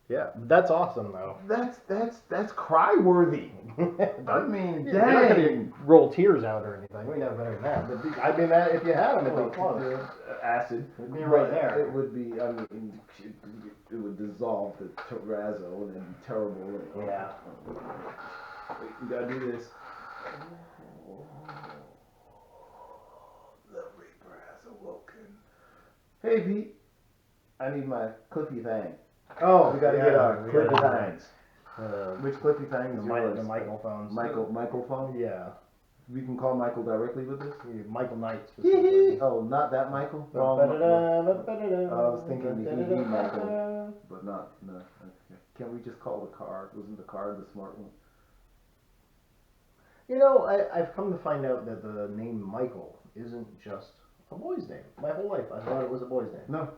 Yeah, that's awesome though. That's cry-worthy. I mean, You're not dang. gonna roll tears out or anything. We know better than that. But I mean, that if you had them, it'd be close. Acid. It'd be right there. It would be. I mean, it would dissolve the terrazzo and it'd be terrible. Yeah. Wait, we gotta do this. The Reaper has awoken. Hey Pete, I need my clippy thing. Oh, We gotta get our clippy things. Which clippy thing is yours? The Michael phones. Michael phone? Yeah. We can call Michael directly with this? Michael Knight specifically. Oh, not that Michael? I was thinking the hee Michael, but not, no. Okay. Can we just call the car? Wasn't the car the smart one? You know, I've come to find out that the name Michael isn't just a boy's name. My whole life I thought it was a boy's name. No.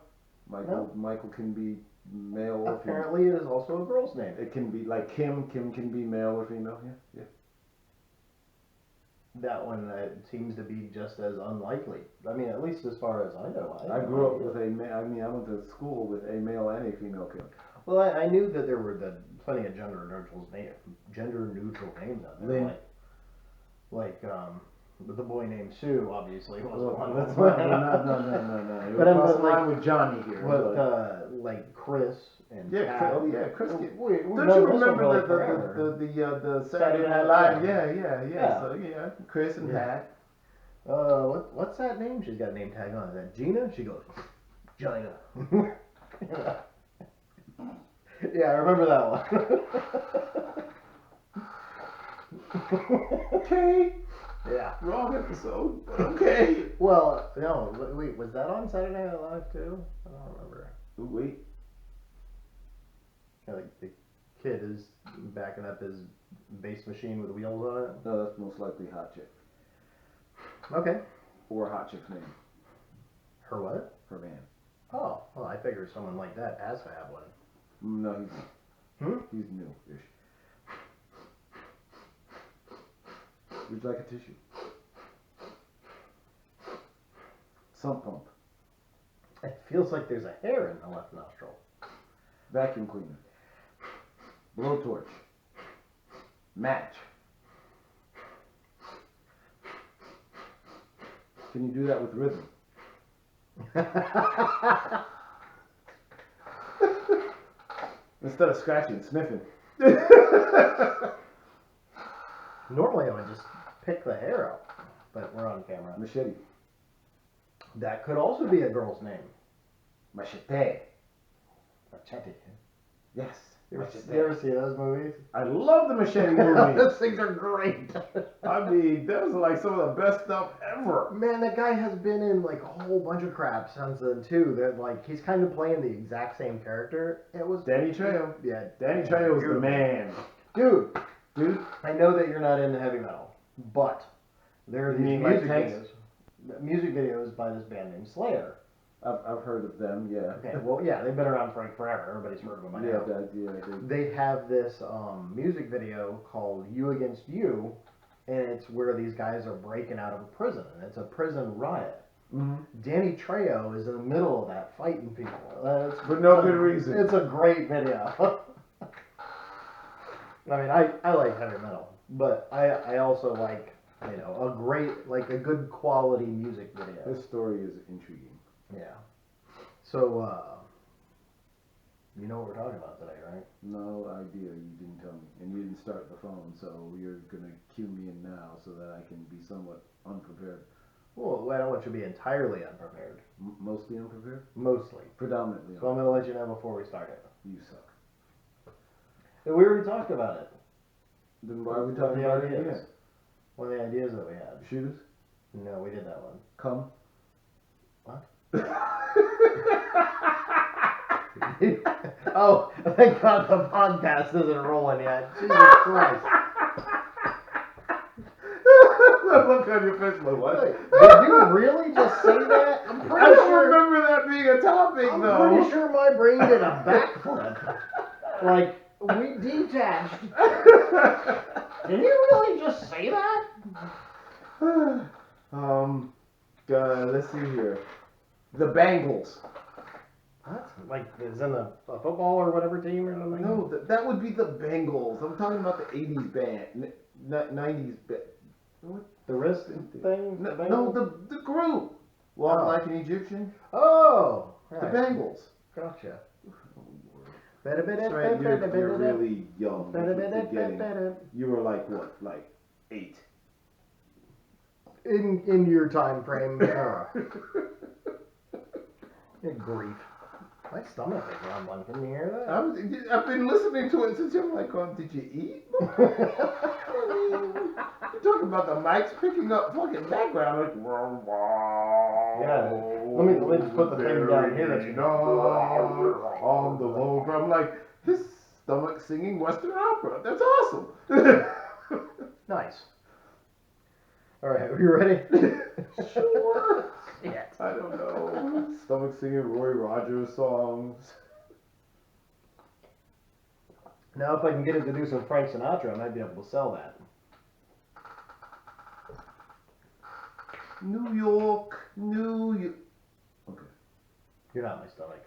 Michael can be male or female. Apparently it is also a girl's name. It can be like Kim. Kim can be male or female. Yeah. That one seems to be just as unlikely. I mean, at least as far as I know. I grew up with I went to school with a male and a female kid. Well, I knew that there were plenty of gender neutral names out there. Lynn. Like the boy named Sue, obviously, was one. No. But I'm just like with Johnny here. But like Chris and Cal. Chris. Don't you remember the Saturday Night Live? Yeah. So Chris and Pat. What's that name? She's got a name tag on. Is that Gina? She goes, Gina. Yeah, I remember that one. Okay. Yeah. Wrong episode, but okay. Well, no, wait, was that on Saturday Night Live too? I don't remember. Ooh, wait. Yeah, like the kid is backing up his bass machine with wheels on it. No, that's most likely Hot Chick. Okay. Or Hot Chick's name. Her what? Her man. Oh, well, I figured someone like that has to have one. No, he's new-ish. Would you like a tissue? Sump pump. It feels like there's a hair in the left nostril. Vacuum cleaner. Blowtorch. Match. Can you do that with rhythm? Instead of scratching, sniffing. Normally I would just pick the hair out, but we're on camera. Machete. That could also be a girl's name. Machete. Machete. Yes. You ever see those movies? I love the Machete movies. Those things are great. I mean, those are like some of the best stuff ever. Man, that guy has been in like a whole bunch of crap since then too. That like he's kind of playing the exact same character. It was Danny Trejo. Yeah, Danny Trejo was the man. Dude, I know that you're not into heavy metal, but there are these music videos by this band named Slayer. I've heard of them, yeah. Okay, well, yeah, they've been around for forever. Everybody's heard of them by now. They have this music video called "You Against You," and it's where these guys are breaking out of a prison, and it's a prison riot. Mm-hmm. Danny Trejo is in the middle of that fighting people. For no good reason. It's a great video. I mean, I like heavy metal, but I also like, you know, a good quality music video. This story is intriguing. Yeah. So, you know what we're talking about today, right? No idea. You didn't tell me. And you didn't start the phone, so you're going to cue me in now so that I can be somewhat unprepared. Well, I don't want you to be entirely unprepared. Mostly unprepared? Mostly. Predominantly. So I'm going to let you know before we start it. You suck. And we already talked about it. Then why are we talking about it again? One of the ideas that we had. Shooters? No, we did that one. Come? What? Oh, thank God the podcast isn't rolling yet. Jesus Christ. Look on your face, like, what? Did you really just say that? I don't remember that being a topic, though. I'm pretty sure my brain did a backflip. Like, we detached. Did you really just say that? Let's see here. The Bangles. What? Like, is in a football or whatever team or something? No, that would be the Bengals. I'm talking about the 80s band, 90s band. What? The wrist thing? No, the group. Walk Like an Egyptian. Oh! Right. The Bengals. Gotcha. That's right, you're really young. You were like what? Like 8. In your time frame. Good grief. My stomach is rumbling. Can you hear that? I've been listening to it since I'm like, did you eat? You're talking about the mics picking up fucking background. Like, yeah. Let me just put the thing down here. On the low. I'm like, his stomach singing Western opera. That's awesome. Nice. All right, are you ready? Sure. Shit. I don't know. Stomach singing Roy Rogers songs. Now, if I can get it to do some Frank Sinatra, I might be able to sell that. New York. Okay. You're not my stomach.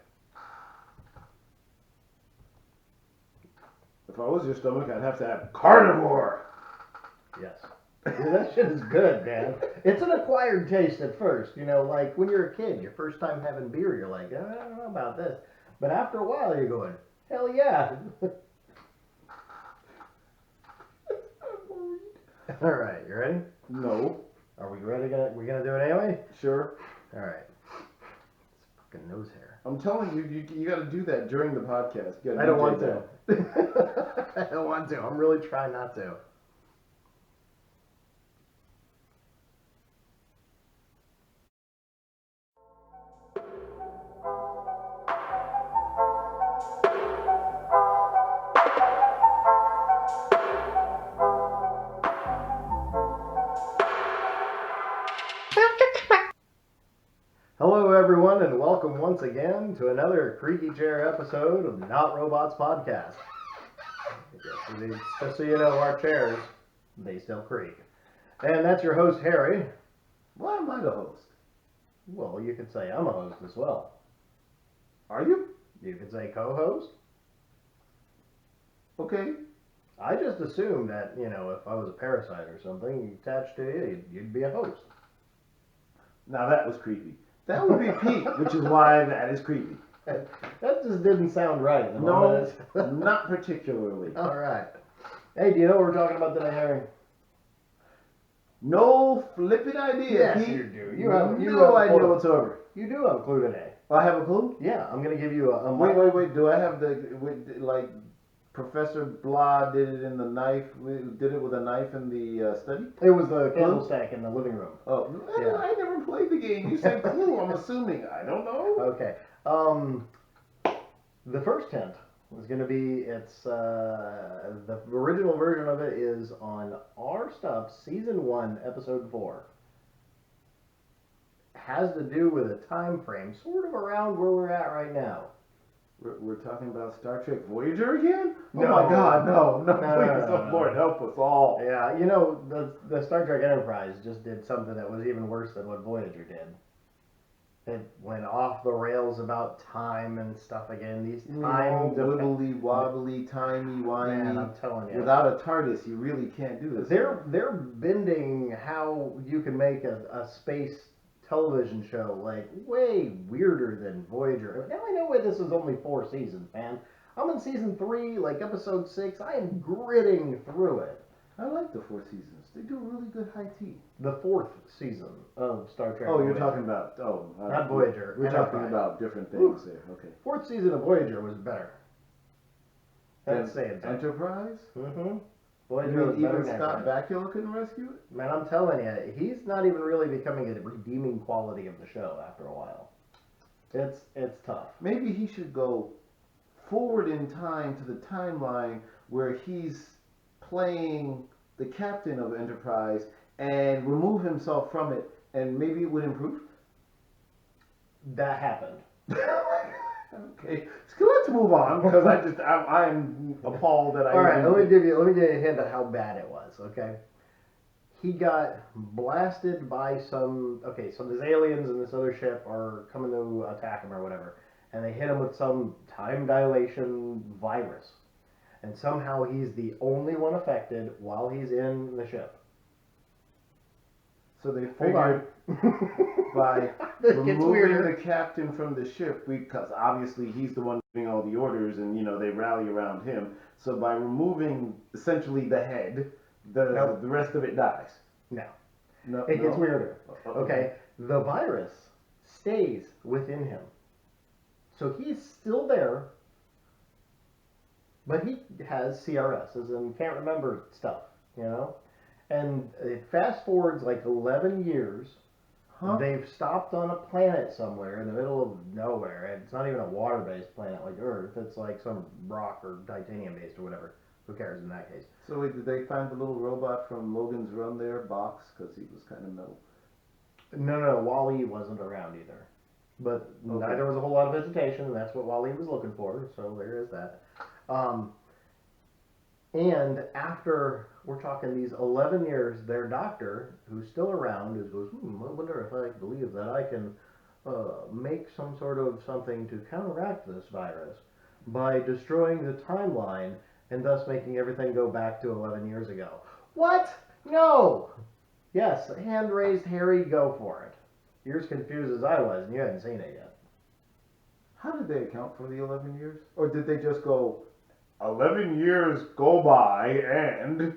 If I was your stomach, I'd have to have carnivore. Yes. Dude, that shit is good, man. It's an acquired taste at first. You know, like when you're a kid, your first time having beer, you're like, I don't know about this. But after a while, you're going, hell yeah. All right, you ready? No. Are we ready? We're gonna do it anyway? Sure. All right. It's fucking nose hair. I'm telling you, you got to do that during the podcast. I don't want to. I don't want to. I'm really trying not to. Hello, everyone, and welcome once again to another Creaky Chair episode of Not Robots Podcast. Just so you know, our chairs, they still creak. And that's your host, Harry. Why am I the host? Well, you could say I'm a host as well. Are you? You could say co-host. Okay. I just assumed that, you know, if I was a parasite or something attached to you, you'd be a host. Now that was creepy. That would be Pete, which is why that is creepy. That just didn't sound right. No, not particularly. All right. Hey, do you know what we're talking about today, Harry? No flipping idea, Yes, Pete. you do. You have no idea whatsoever. You do have a clue today. I have a clue? Yeah, I'm going to give you a Wait. Do I have like Professor Blah did it in the knife? Did it with a knife in the study? It was the candlestick in the living room. Oh, yeah. I never played the game. You said clue. I'm assuming. I don't know. Okay. The first hint was going to be the original version of it is on Our Stuff Season 1, Episode 4. Has to do with a time frame sort of around where we're at right now. We're talking about Star Trek Voyager again? No. Oh my God, no, No, please, no. Lord help us all. Yeah, you know, the Star Trek Enterprise just did something that was even worse than what Voyager did. It went off the rails about time and stuff again. These time wibbly wobbly, timey wimey. Man, I'm telling you. Without a TARDIS, you really can't do this. They're bending how you can make a space television show like way weirder than Voyager. Now I know why this is only 4 seasons, man. I'm in season 3, like episode 6. I am gritting through it. I like the 4 seasons. They do really good high tea. The 4th season of Star Trek. Oh, Voyager. you're talking about not Voyager. We're talking about different things there. Okay. 4th season of Voyager was better. That's saying something. Enterprise. Mm-hmm. Voyager was better. Even Scott Bakula couldn't rescue it. Man, I'm telling you, he's not even really becoming a redeeming quality of the show after a while. It's tough. Maybe he should go forward in time to the timeline where he's playing the captain of Enterprise and remove himself from it, and maybe it would improve. That happened. Okay, so let's move on because I'm appalled that I. All right, let me give you a hint of how bad it was. Okay, he got blasted by so these aliens and this other ship are coming to attack him or whatever, and they hit him with some time dilation virus. And somehow he's the only one affected while he's in the ship. So they figured by removing the captain from the ship, because obviously he's the one giving all the orders, and they rally around him. So by removing essentially the head, the rest of it dies. No. It gets weirder. Okay, the virus stays within him, so he's still there, but he has CRSs and can't remember stuff, And it fast forwards like 11 years. Huh? They've stopped on a planet somewhere in the middle of nowhere. It's not even a water-based planet like Earth. It's like some rock or titanium-based or whatever. Who cares in that case? So wait, did they find the little robot from Logan's Run there, Box? Because he was kind of metal. No, Wall-E wasn't around either. But there was a whole lot of vegetation, and that's what Wall-E was looking for. So there is that. And after, we're talking these 11 years, their doctor, who's still around, goes, I wonder if I believe that I can make some sort of something to counteract this virus by destroying the timeline and thus making everything go back to 11 years ago. What? No! Yes, hand raised, Harry, go for it. You're as confused as I was, and you hadn't seen it yet. How did they account for the 11 years? Or did they just go, 11 years go by and...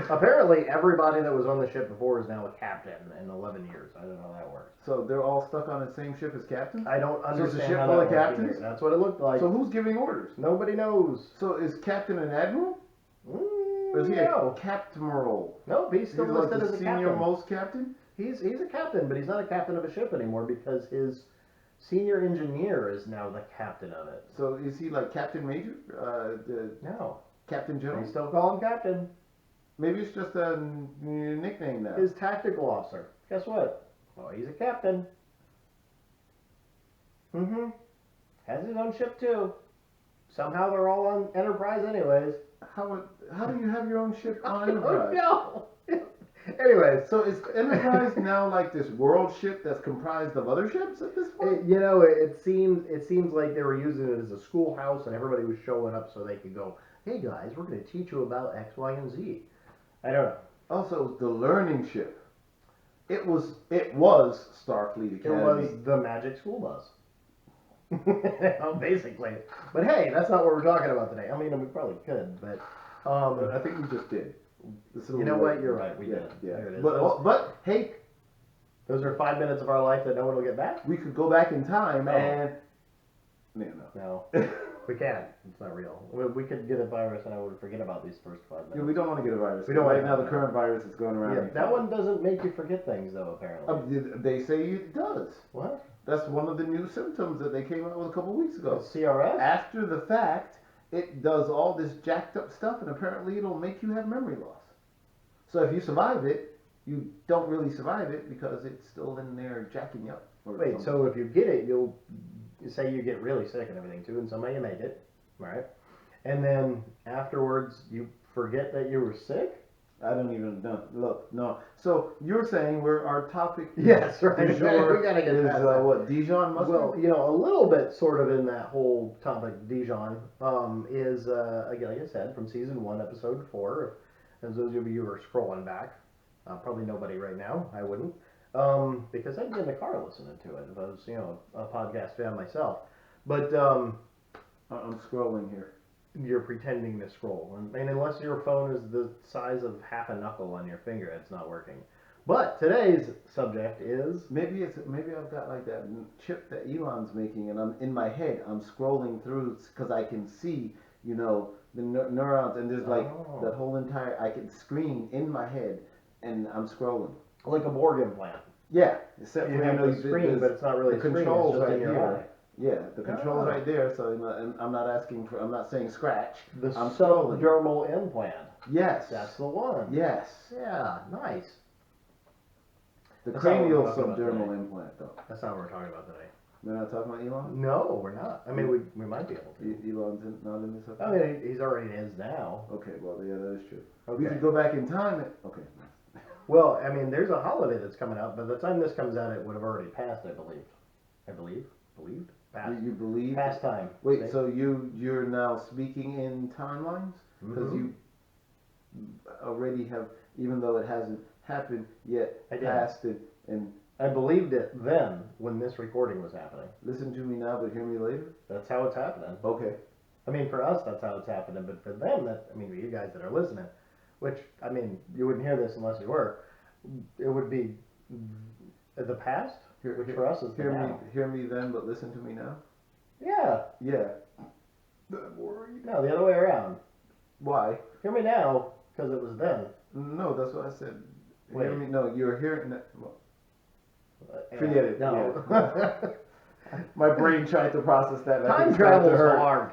Apparently, everybody that was on the ship before is now a captain in 11 years. I don't know how that works. So they're all stuck on the same ship as captains? I don't understand. So it's a ship full of captains? That's what it looked like. So who's giving orders? Nobody knows. So is captain an admiral? Or is he a captadmiral? Nope, he's still listed as a senior most captain? He's a captain, but he's not a captain of a ship anymore because his senior engineer is now the captain of it. So is he like Captain Major? No. Captain General? They still call him captain. Maybe it's just a nickname now. His tactical officer. Guess what? Well, he's a captain. Has his own ship too. Somehow they're all on Enterprise anyways. How do you have your own ship on Enterprise? No. Anyways, so is Enterprise now like this world ship that's comprised of other ships at this point? It seems like they were using it as a schoolhouse and everybody was showing up so they could go, hey guys, we're going to teach you about X, Y, and Z. I don't know. Also, the learning ship. It was Starfleet Academy. It was the magic school bus. Basically. But hey, that's not what we're talking about today. I mean, we probably could, but I think we just did. You know what? You're right. We did. Yeah. There it is. But hey, those are 5 minutes of our life that no one will get back. We could go back in time and no, we can't. It's not real. We could get a virus and I would forget about these first 5 minutes. Yeah, we don't want to get a virus. We don't right now. The current virus is going around. Yeah, that one doesn't make you forget things though. Apparently, they say it does. What? That's one of the new symptoms that they came out with a couple weeks ago. CRS? After the fact, it does all this jacked up stuff, and apparently it'll make you have memory loss. So if you survive it, you don't really survive it because it's still in there jacking you up. Wait, so if you get it, you'll say you get really sick and everything too, and somehow you make it, right? And then afterwards, you forget that you were sick? I don't even know. Look, no. So you're saying our topic yes, right. du jour we gotta get is that. What, Dijon mustard? Well, a little bit sort of in that whole topic, Dijon, is, again, like I said, from season 1, episode 4. As those of you who are scrolling back, probably nobody right now, I wouldn't, because I'd be in the car listening to it if I was, a podcast fan myself. But I'm scrolling here. You're pretending to scroll, and unless your phone is the size of half a knuckle on your finger, it's not working. But today's subject is maybe I've got like that chip that Elon's making, and I'm in my head. I'm scrolling through because I can see, the neurons, and there's like that whole entire I can screen in my head, and I'm scrolling like a Borg implant. Yeah, except you have the screen, but it's not really the controls right here. Yeah, the control's right there, so I'm not saying scratch. The subdermal implant. Yes. That's the one. Yes. Yeah, nice. The cranial subdermal implant, though. That's not what we're talking about today. We're not talking about Elon? No, we're not. I mean, we might be able to. Elon's not in this episode? I mean, he's already is now. Okay, well, yeah, that is true. Okay. We could go back in time. Okay. Well, I mean, there's a holiday that's coming out. By the time this comes out, it would have already passed, I believe. Believed? You believe? Past time. Wait, so you're now speaking in timelines? Because you already have, even though it hasn't happened yet, passed it, and I believed it then when this recording was happening. Listen to me now, but hear me later? That's how it's happening. Okay. I mean, for us, that's how it's happening, but for them, for you guys that are listening, which, you wouldn't hear this unless you were, it would be the past, which for us is the now. Hear me then, but listen to me now? Yeah. Yeah. I'm worried. No, the other way around. Why? Hear me now, because it was then. No, that's what I said. Wait. Hear me? No, you're hearing. Well, forget it. No. Yeah. My brain tried to process that. Time travel is hard.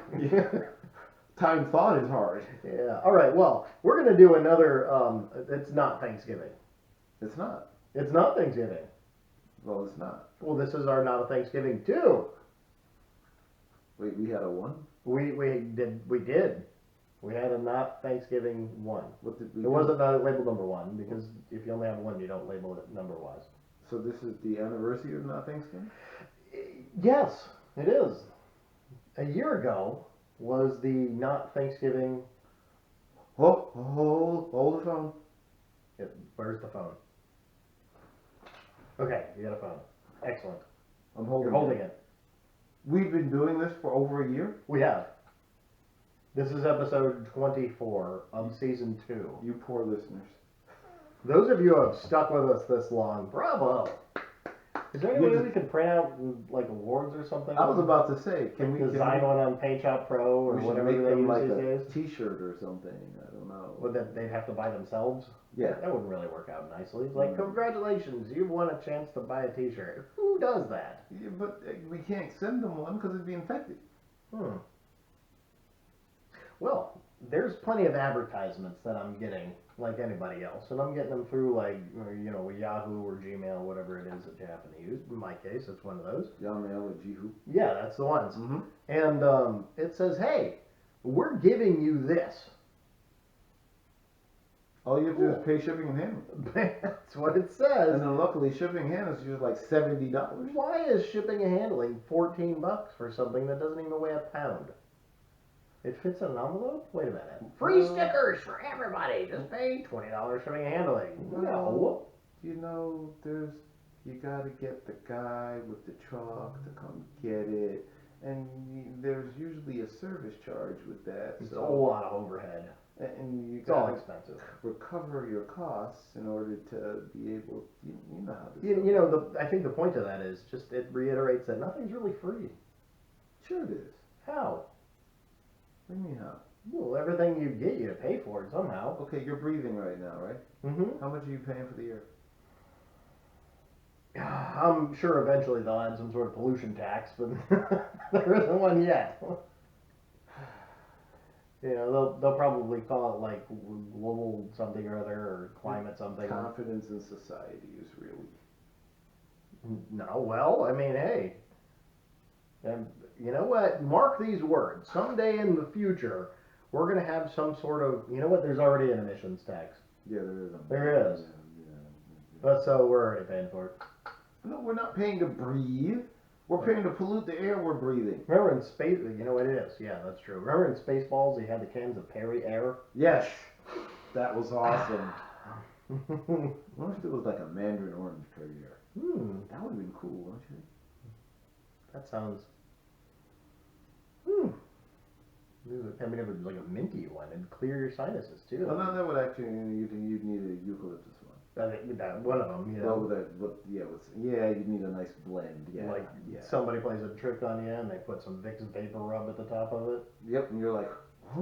Time thought is hard. Yeah. All right. Well, we're gonna do another. It's not Thanksgiving. It's not. It's not Thanksgiving. Well, it's not. Well, this is our not a Thanksgiving 2. Wait, we had a 1? We did. We had a not Thanksgiving 1. What did we It do? wasn't labeled number 1 because if you only have 1, you don't label it number wise. So this is the anniversary of not Thanksgiving? Yes, it is. A year ago was the not Thanksgiving. Hold the phone. Where's the phone? Okay, you got a phone. Excellent. I'm holding. You're holding it. We've been doing this for over a year? We have. This is episode 24 of season 2. You poor listeners. Those of you who have stuck with us this long, bravo. Is there any way we can print out like awards or something? I was about to say, can we design one on PaintShop Pro or whatever they use like these a days? T-shirt or something? I don't know. Would that they'd have to buy themselves? Yeah. That wouldn't really work out nicely. It's like, congratulations, you've won a chance to buy a T-shirt. Who does that? Yeah, but we can't send them one because it'd be infected. Well, there's plenty of advertisements that I'm getting, like anybody else, and I'm getting them through like Yahoo or Gmail, whatever it is that you happen to use. In my case, it's one of those. Yahoo or Jihu. Yeah, that's the ones. And it says, "Hey, we're giving you this." All you have to do is pay shipping and handling. That's what it says. And then luckily, shipping and handling is just like $70. Why is shipping and handling $14 for something that doesn't even weigh a pound? It fits in an envelope? Wait a minute. Free stickers for everybody. Just pay $20 shipping and handling. No. You know, you gotta get the guy with the truck to come get it. And there's usually a service charge with that. It's a lot of overhead. And it's all expensive. Recover your costs in order to be able, you know how this I think the point of that is just it reiterates that nothing's really free. Sure it is. How? What do you mean how? Well, everything you get, you pay for it somehow. Okay, you're breathing right now, right? Mm-hmm. How much are you paying for the air? I'm sure eventually they'll add some sort of pollution tax, but there isn't one yet. They'll probably call it like global something or other or climate something. Confidence in society is really. No, well, hey. And you know what? Mark these words. Someday in the future, we're going to have some sort of, there's already an emissions tax. Yeah, there is. There is. But so we're already paying for it. No, we're not paying to breathe. We're paying to pollute the air we're breathing. Remember in space, it is. Yeah, that's true. Remember in Spaceballs, they had the cans of Perry Air? Yes. That was awesome. What if it was like a mandarin orange Perry Air? That would have been cool, don't you think? That sounds... it was like a minty one. It'd clear your sinuses, too. Well, no, that would actually... You'd need a eucalyptus one. One of them, you'd need a nice blend. Yeah, somebody plays a trick on you and they put some Vicks Vapor Rub at the top of it. Yep, and you're like,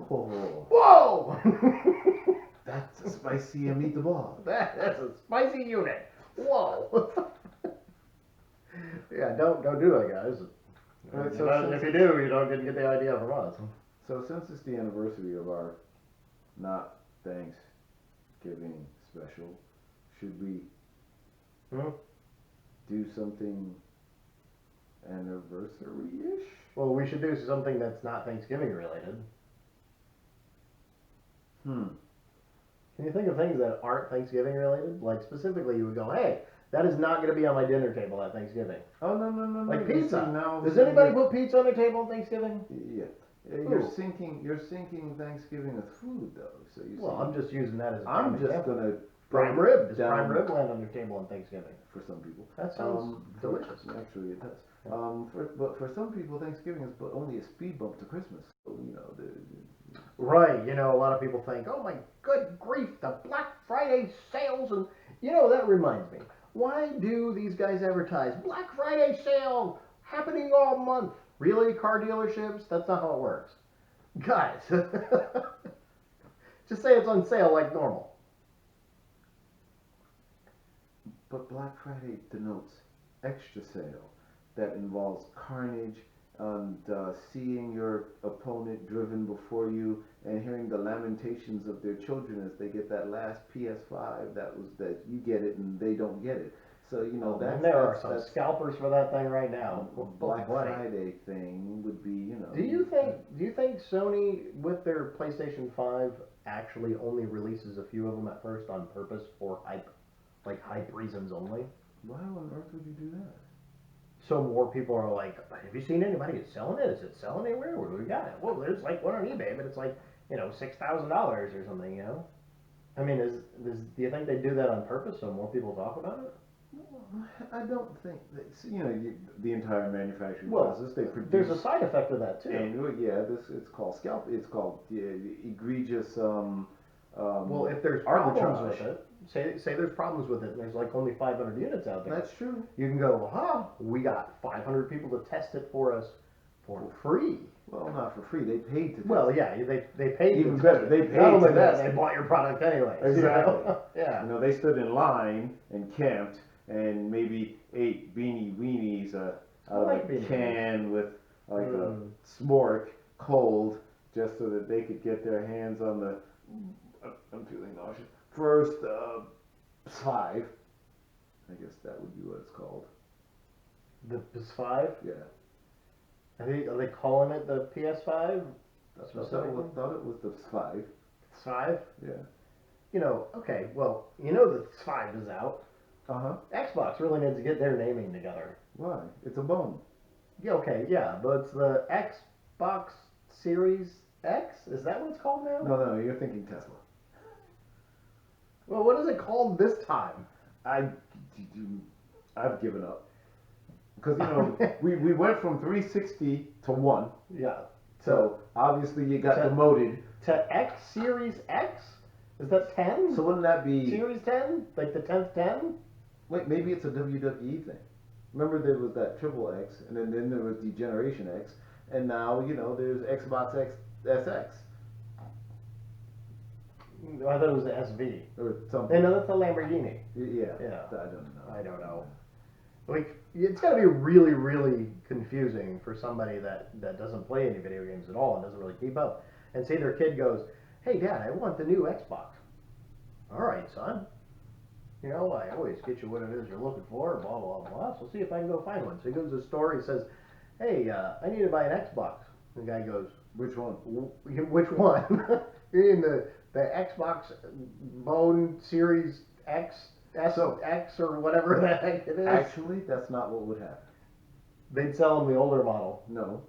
whoa! That's a spicy meatball. That's a spicy unit. Whoa! Yeah, don't do that, guys. Right, if you do, you don't get the idea from us. So since it's the anniversary of our not Thanksgiving special, should we do something anniversary-ish? Well, we should do something that's not Thanksgiving related. Can you think of things that aren't Thanksgiving related? Like specifically, you would go, hey, That is not going to be on my dinner table at Thanksgiving. Oh, no. Like pizza. Now, does anybody put pizza on their table on Thanksgiving? Yeah. You're sinking Thanksgiving with food, though. So you. Well, I'm just using that as. I'm just example. gonna prime rib. Does prime rib land on your table on Thanksgiving? For some people. That sounds delicious. Actually, it does. But for some people, Thanksgiving is but only a speed bump to Christmas. So, Right. A lot of people think, oh my good grief, the Black Friday sales, and that reminds me. Why do these guys advertise Black Friday sale happening all month? Really, car dealerships? That's not how it works. Guys, just say it's on sale like normal. But Black Friday denotes extra sale that involves carnage and seeing your opponent driven before you and hearing the lamentations of their children as they get that last PS5 that you get it and they don't get it. So there are some scalpers for that thing right now. Black Friday thing would be Do you think Sony with their PlayStation 5 actually only releases a few of them at first on purpose for hype, like hype reasons only? Why on earth would you do that? So more people are like, have you seen anybody who's selling it? Is it selling anywhere? Where do we got it? Well, there's like one on eBay, but it's like $6,000 or something. I mean, do you think they do that on purpose so more people talk about it? I don't think that, the entire manufacturing process they produce. There's a side effect of that too. And it's called scalp. It's called egregious. Well, if there's problems with it, say there's problems with it, and there's like only 500 units out there. That's true. You can go, we got 500 people to test it for us for free. Well, not for free. They paid to. Well, yeah, they paid. Even better, they paid. Not only that, they bought your product anyway. Exactly. Yeah. They stood in line and camped and maybe ate beanie weenies out of a can with like a smork cold, just so that they could get their hands on the. I'm feeling nauseous. First 5. I guess that would be what it's called. The PS5? Yeah. Are they calling it the PS5? I thought it was the 5. PS5? Yeah. Okay, well, the 5 is out. Uh-huh. Xbox really needs to get their naming together. Why? It's a bone. Yeah, okay, yeah, but it's the Xbox Series X? Is that what it's called now? No, you're thinking Tesla. Well, what is it called this time? I've given up. Because, we went from 360 to 1. Yeah. So, obviously you got demoted. To X Series X? Is that 10? So wouldn't that be... Series 10? Like the 10th 10? Wait, maybe it's a WWE thing. Remember there was that Triple X, and then there was the Generation X, and now, there's Xbox X SX. I thought it was the SV. Or something. No, that's a Lamborghini. Yeah. I don't know. Like, it's got to be really, really confusing for somebody that doesn't play any video games at all and doesn't really keep up. And say their kid goes, hey, Dad, I want the new Xbox. All right, son. I always get you what it is you're looking for, blah, blah, blah. So see if I can go find one. So he goes to the store, he says, hey, I need to buy an Xbox. The guy goes, which one? Which one? You mean the Xbox Bone Series X, X or whatever the heck it is? Actually, that's not what would happen. They'd sell them the older model. No.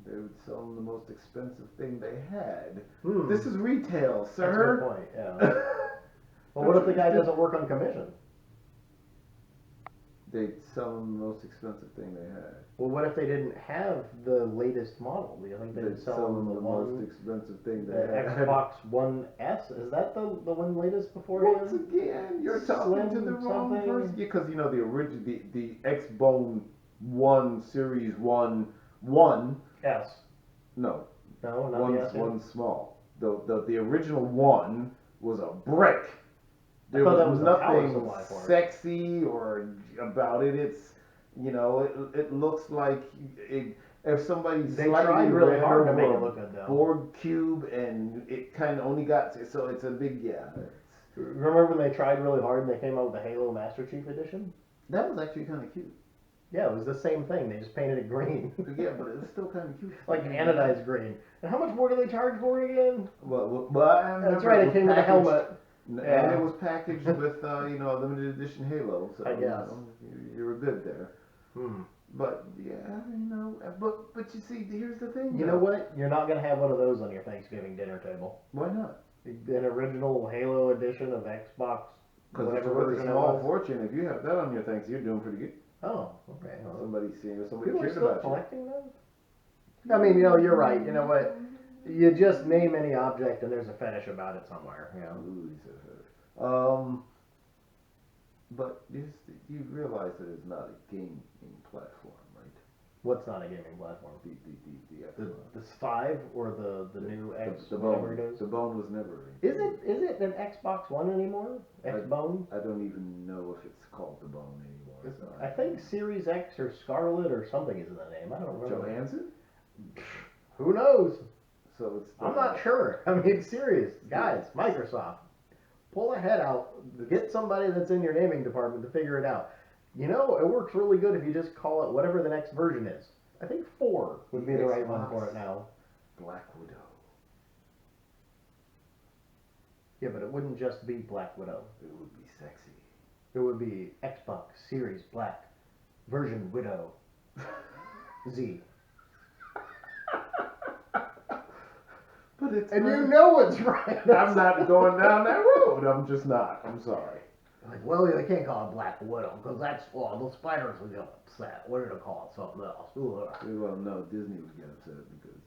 They would sell them the most expensive thing they had. This is retail, sir. That's a good point, yeah. Well, what if the guy doesn't work on commission? They'd sell them the most expensive thing they had. Well, what if they didn't have the latest model? Do you think they'd sell them the most expensive thing they had? Xbox One S? Is that the one latest before? Once again, you're talking to the wrong person. Yeah, because the original, the Xbone 1 Series 1 S. No, not the S. One small. The original one was a brick. There was nothing sexy or about it. It's it looks like if somebody tried really hard to make it look good, though. Board cube and it kind of only got so it's a big Remember when they tried really hard and they came out with the Halo Master Chief Edition? That was actually kind of cute. Yeah, it was the same thing. They just painted it green. Yeah, but it was still kind of cute. Like anodized green. And how much more do they charge for it again? Well, that's right. It came with a helmet. And it was packaged with a limited edition Halo. So I guess you were good there. Hmm. But yeah, but you see, here's the thing. You know what? You're not gonna have one of those on your Thanksgiving dinner table. Why not? An original Halo edition of Xbox. Because it's worth a small fortune. If you have that on your things, you're doing pretty good. Oh, okay. Well, somebody people cares are still about collecting those? I mean, you're right. You know what? You just name any object and there's a fetish about it somewhere. You know. But you realize that it's not a gaming platform, right? What's not a gaming platform? The 5 or the new X? The whatever it is. The Bone was never. Is it an Xbox One anymore? X-Bone? I don't even know if it's called the Bone anymore. So I think Series X or Scarlet or something is in the name. I don't remember. Johansson? Who knows? So it's. I'm not sure. I mean, serious guys. Microsoft, pull a head out. Get somebody that's in your naming department to figure it out. You know, it works really good if you just call it whatever the next version is. I think 4 would be the right one for it now. Black Widow. Yeah, but it wouldn't just be Black Widow. It would be sexy. It would be Xbox Series Black version Widow Z. But it's and you know it's right. I'm not going down that road. I'm just not. I'm sorry. Like, well, they can't call it Black Widow because that's the spiders would get upset. What did they call it? Something else. Well, no, Disney would get upset because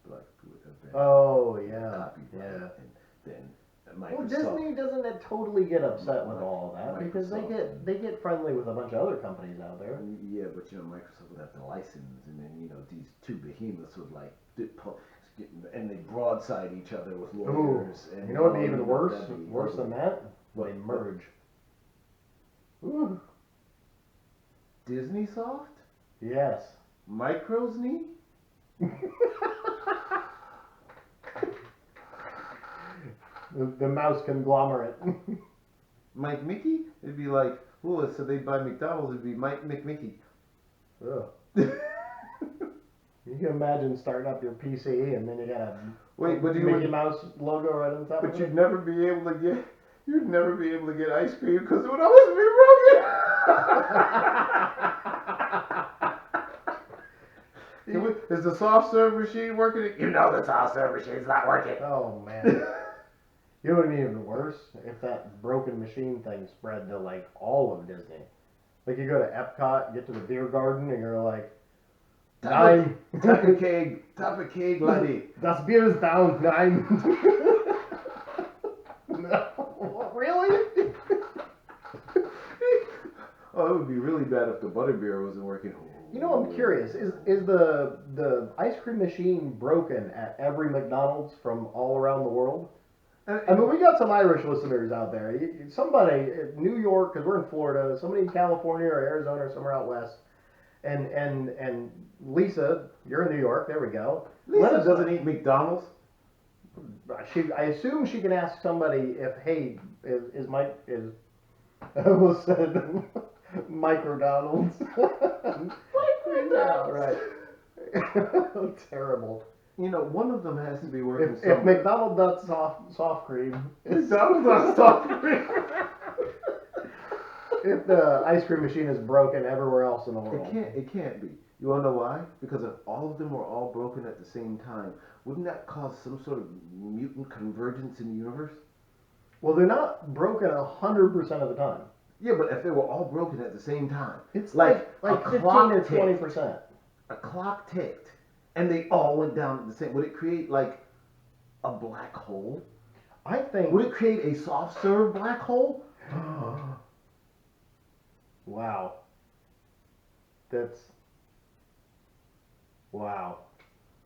Black Widow. Oh yeah, yeah. And then Microsoft. Well, Disney doesn't totally get upset with all that because they get friendly with a bunch of other companies out there. Yeah, but Microsoft would have to license, and then these two behemoths would and they broadside each other with lawyers. And what would be even worse? Worse than that? They merge. Ooh. Disney Soft? Yes. Microsney? the mouse conglomerate. Mike Mickey? It'd be like, so they'd buy McDonald's, it'd be Mike McMickey. Ugh. You can imagine starting up your PC and then you got a Mickey Mouse logo right on top of it. But you'd never be able to get ice cream because it would always be broken. Is the soft serve machine working? You know the soft serve machine's not working. Oh man. You know what would be even worse? If that broken machine thing spread to like all of Disney. Like you go to Epcot, get to the beer garden, and you're like, Nein. Tapakeg, laddie. Das Bier ist down, nein. No, really? Oh, it would be really bad if the butterbeer wasn't working. I'm curious. Is the ice cream machine broken at every McDonald's from all around the world? I mean, we got some Irish listeners out there. Somebody in New York, because we're in Florida. Somebody in California or Arizona or somewhere out west. And Lisa, you're in New York. There we go. Lisa doesn't eat McDonald's. I assume she can ask somebody if, hey, is I almost said Microdonald's. Microdonald's. Right. Terrible. One of them has to be working. If McDonald's does soft cream, McDonald's does soft cream. If the ice cream machine is broken everywhere else in the world. It can't be. You want to know why? Because if all of them were all broken at the same time, wouldn't that cause some sort of mutant convergence in the universe? Well, they're not broken 100% of the time. Yeah, but if they were all broken at the same time, it's like 15 or 20%. A clock ticked, and they all went down at the same. Would it create like a black hole? I think. Would it create a soft serve black hole? Wow. That's. Wow.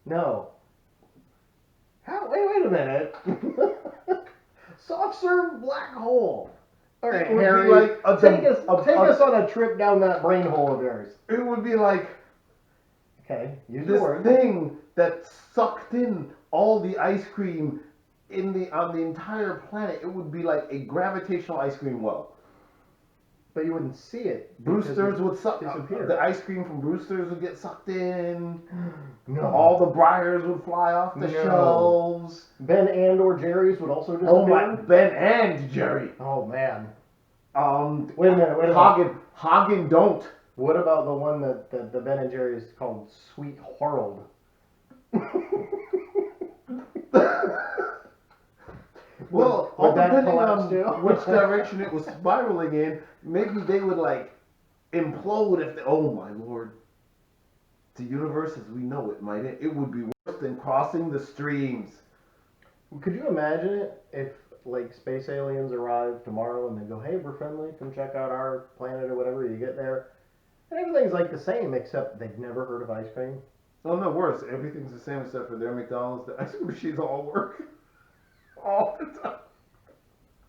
No. Wait a minute. Soft serve black hole. All right, Harry. Like take us on a trip down that brain hole of yours. It would be like. Okay. Use this thing that sucked in all the ice cream on the entire planet. It would be like a gravitational ice cream well. But you wouldn't see it. Brewster's would suck. Disappear. The ice cream from Brewster's would get sucked in. No. All the Briars would fly off the shelves. Ben and or Jerry's would also disappear. Oh my, Ben and Jerry. Oh man. Wait a minute. Hagen don't. What about the one that the Ben and Jerry's called Sweet Harold? Well, all depending on which direction it was spiraling in, maybe they would like implode if they, oh my lord. The universe as we know it, might it would be worse than crossing the streams. Could you imagine it if like space aliens arrive tomorrow and they go, hey, we're friendly, come check out our planet or whatever, you get there, and everything's like the same except they've never heard of ice cream? Oh no, worse, everything's the same except for their McDonald's, the ice cream machines all work. All the time.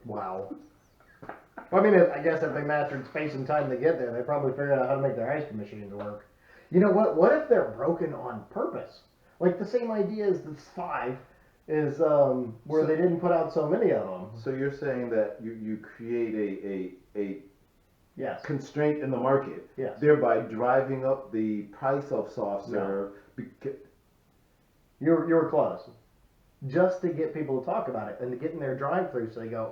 Wow. Well, I mean, I guess if they mastered space and time to get there, they probably figured out how to make their ice cream machines work. You know what? What if they're broken on purpose? Like the same idea as this 5 is where they didn't put out so many of them. So you're saying that you create a yes. constraint in the market, yes. thereby driving up the price of soft serve. No. You were close. Just to get people to talk about it and to get in their drive-thru, so they go,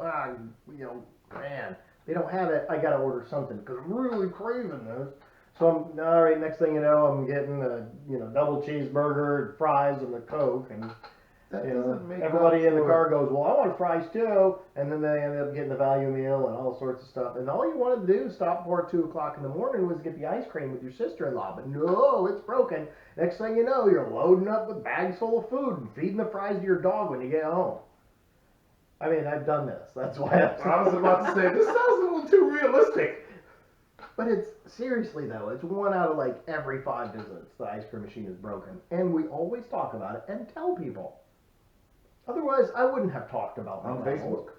man, they don't have it. I gotta order something because I'm really craving this. So I'm all right. Next thing you know, I'm getting a double cheeseburger, fries, and a Coke, and everybody in the car goes, well, I want fries too, and then they end up getting the value meal and all sorts of stuff. And all you wanted to do, stop before 2 o'clock in the morning, was get the ice cream with your sister-in-law. But no, it's broken. Next thing you know, you're loading up with bags full of food and feeding the fries to your dog when you get home. I mean, I've done this. That's why I was about to say, this sounds a little too realistic. But it's, seriously though, it's 1 out of like every 5 visits the ice cream machine is broken. And we always talk about it and tell people. Otherwise, I wouldn't have talked about McDonald's. On Facebook.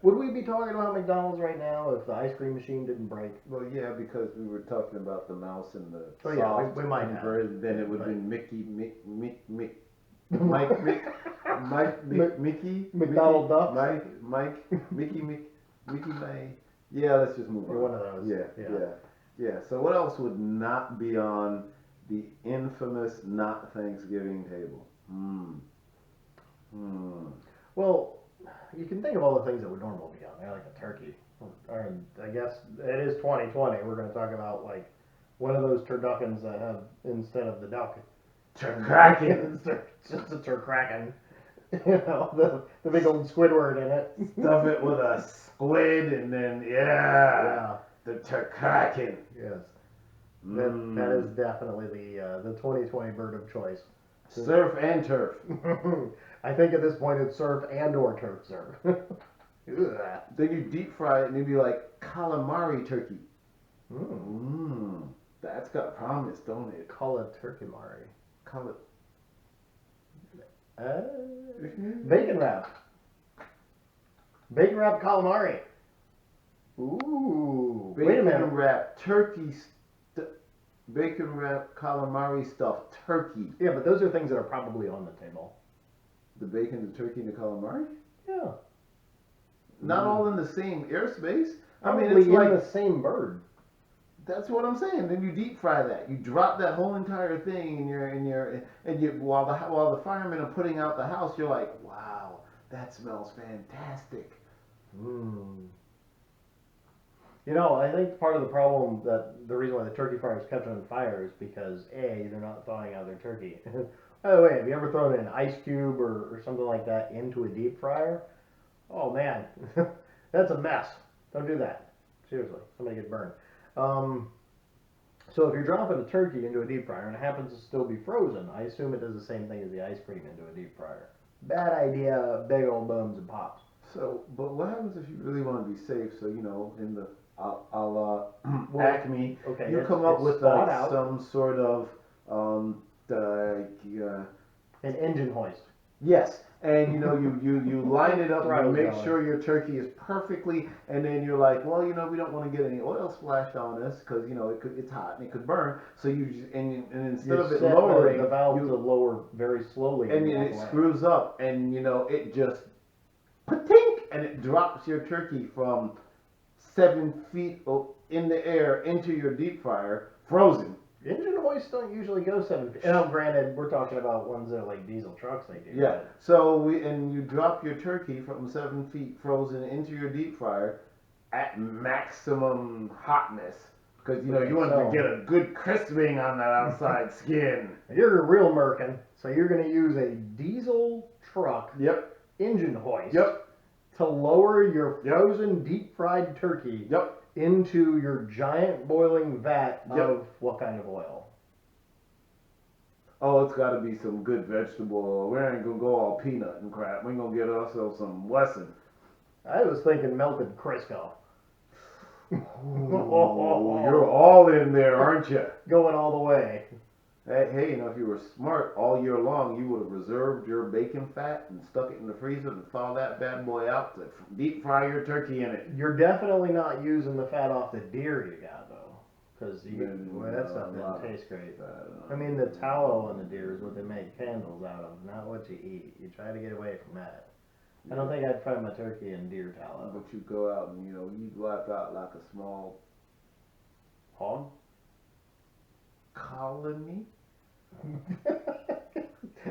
Would we be talking about McDonald's right now if the ice cream machine didn't break? Well, yeah, because we were talking about the mouse and the soft. Yeah, we might have. Then it would have been Mickey, McDonald Duck, Mickey, yeah. Let's just move on. You're one of those. Yeah. So what else would not be on the infamous not Thanksgiving table? Well, you can think of all the things that would normally be on there, like a turkey. Or I guess it is 2020. We're going to talk about like one of those turduckens that have instead of the duck. Turkraken. It's just a turkraken. The big old Squidward in it. Stuff it with a squid and then the turkraken. Yes. That is definitely the 2020 bird of choice. Surf and turf. I think at this point it's surf and or turf surf. Then you deep fry it and it'd be like calamari turkey. That's got promise, don't it? Call it turkey-mari. Call it. Bacon wrap. Bacon wrap calamari. Ooh. Bacon Wait a minute. Wrap turkey. Bacon wrap calamari stuffed turkey. Yeah, but those are things that are probably on the table. The bacon, the turkey, and the calamari? Yeah. Not all in the same airspace. Probably it's like the same bird. That's what I'm saying. Then you deep fry that. You drop that whole entire thing while the firemen are putting out the house, you're like, wow, that smells fantastic. I think part of the problem that the reason why the turkey fryers kept on fire is because they're not thawing out their turkey. By the way, have you ever thrown an ice cube or something like that into a deep fryer? Oh man, that's a mess. Don't do that. Seriously, somebody get burned. So if you're dropping a turkey into a deep fryer and it happens to still be frozen, I assume it does the same thing as the ice cream into a deep fryer. Bad idea, big old bums and pops. So, but what happens if you really want to be safe? So, in the Acme, you come up with some sort of an engine hoist. Yes, and you line it up and make sure your turkey is perfectly, and then you're like, well, we don't want to get any oil splashed on this because it's hot and it could burn. So you just, and instead of it lowering, the valve to lower very slowly, and it screws up, and it just patink, and it drops your turkey from 7 feet in the air into your deep fryer, frozen. Engine hoists don't usually go 7 feet. Now, granted, we're talking about ones that are like diesel trucks. They do. Yeah. So you drop your turkey from 7 feet frozen into your deep fryer at maximum hotness. Because, you want to get a good crisping on that outside skin. You're a real Merkin, so you're going to use a diesel truck engine hoist to lower your frozen deep fried turkey into your giant boiling vat of what kind of oil? Oh, it's got to be some good vegetable oil. We ain't going to go all peanut and crap. We're going to get ourselves some Wesson. I was thinking melted Crisco. Oh, you're all in there, aren't you? Going all the way. Hey, if you were smart all year long, you would have reserved your bacon fat and stuck it in the freezer and thaw that bad boy out to deep fry your turkey in it. You're definitely not using the fat off the deer you got, though. Because that stuff doesn't taste great. I mean, the tallow on the deer is what they make candles out of, not what you eat. You try to get away from that. I don't think I'd fry my turkey in deer tallow. But you go out and, you wipe out like a small hog colony.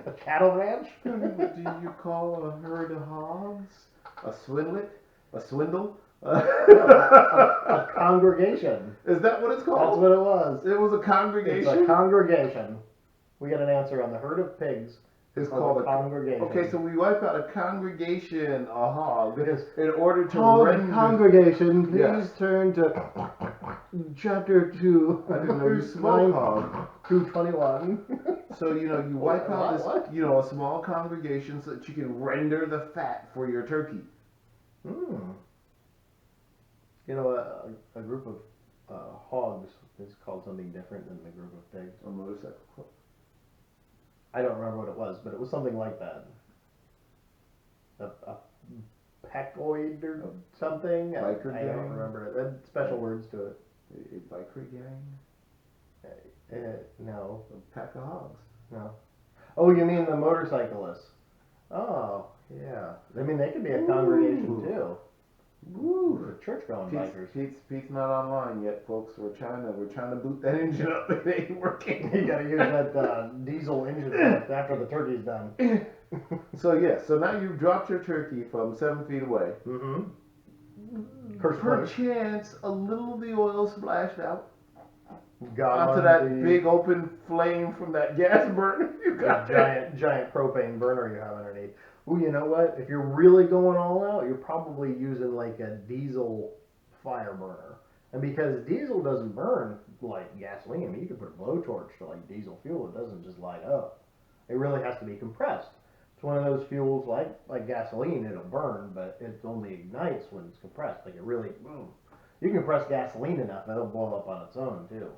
A cattle ranch? What do you call a herd of hogs? A swindlet? A swindle? A congregation. Is that what it's called? That's what it was. It was a congregation? It's a congregation. We got an answer on the herd of pigs. It's called a congregation. Okay, so we wipe out a congregation, a hog, in order to render... Congregation, please turn to chapter 2. I didn't know you smoked hog. 221. So, you wipe out this, a small congregation so that you can render the fat for your turkey. A group of hogs is called something different than the group of pigs. A motorcycle club. I don't remember what it was, but it was something like that. A pecoid or something. Biker I don't remember it. It had special words to it. A biker gang? No. A pack of hogs. No. Oh, you mean the motorcyclists? Oh, yeah. I mean, they could be a congregation too. Woo! Church-going bikers. Pete's not online yet, folks. We're trying to boot that engine up. It ain't working. You gotta use that diesel engine after the turkey's done. So now you've dropped your turkey from 7 feet away. Perchance a little of the oil splashed out onto that big open flame from that gas burner you got. Giant propane burner you have underneath. Ooh, you know what? If you're really going all out, you're probably using like a diesel fire burner. And because diesel doesn't burn like gasoline, I mean, you can put a blowtorch to like diesel fuel, it doesn't just light up. It really has to be compressed. It's one of those fuels like gasoline, it'll burn, but it only ignites when it's compressed. Like it really, boom. You can compress gasoline enough, it'll blow up on its own too.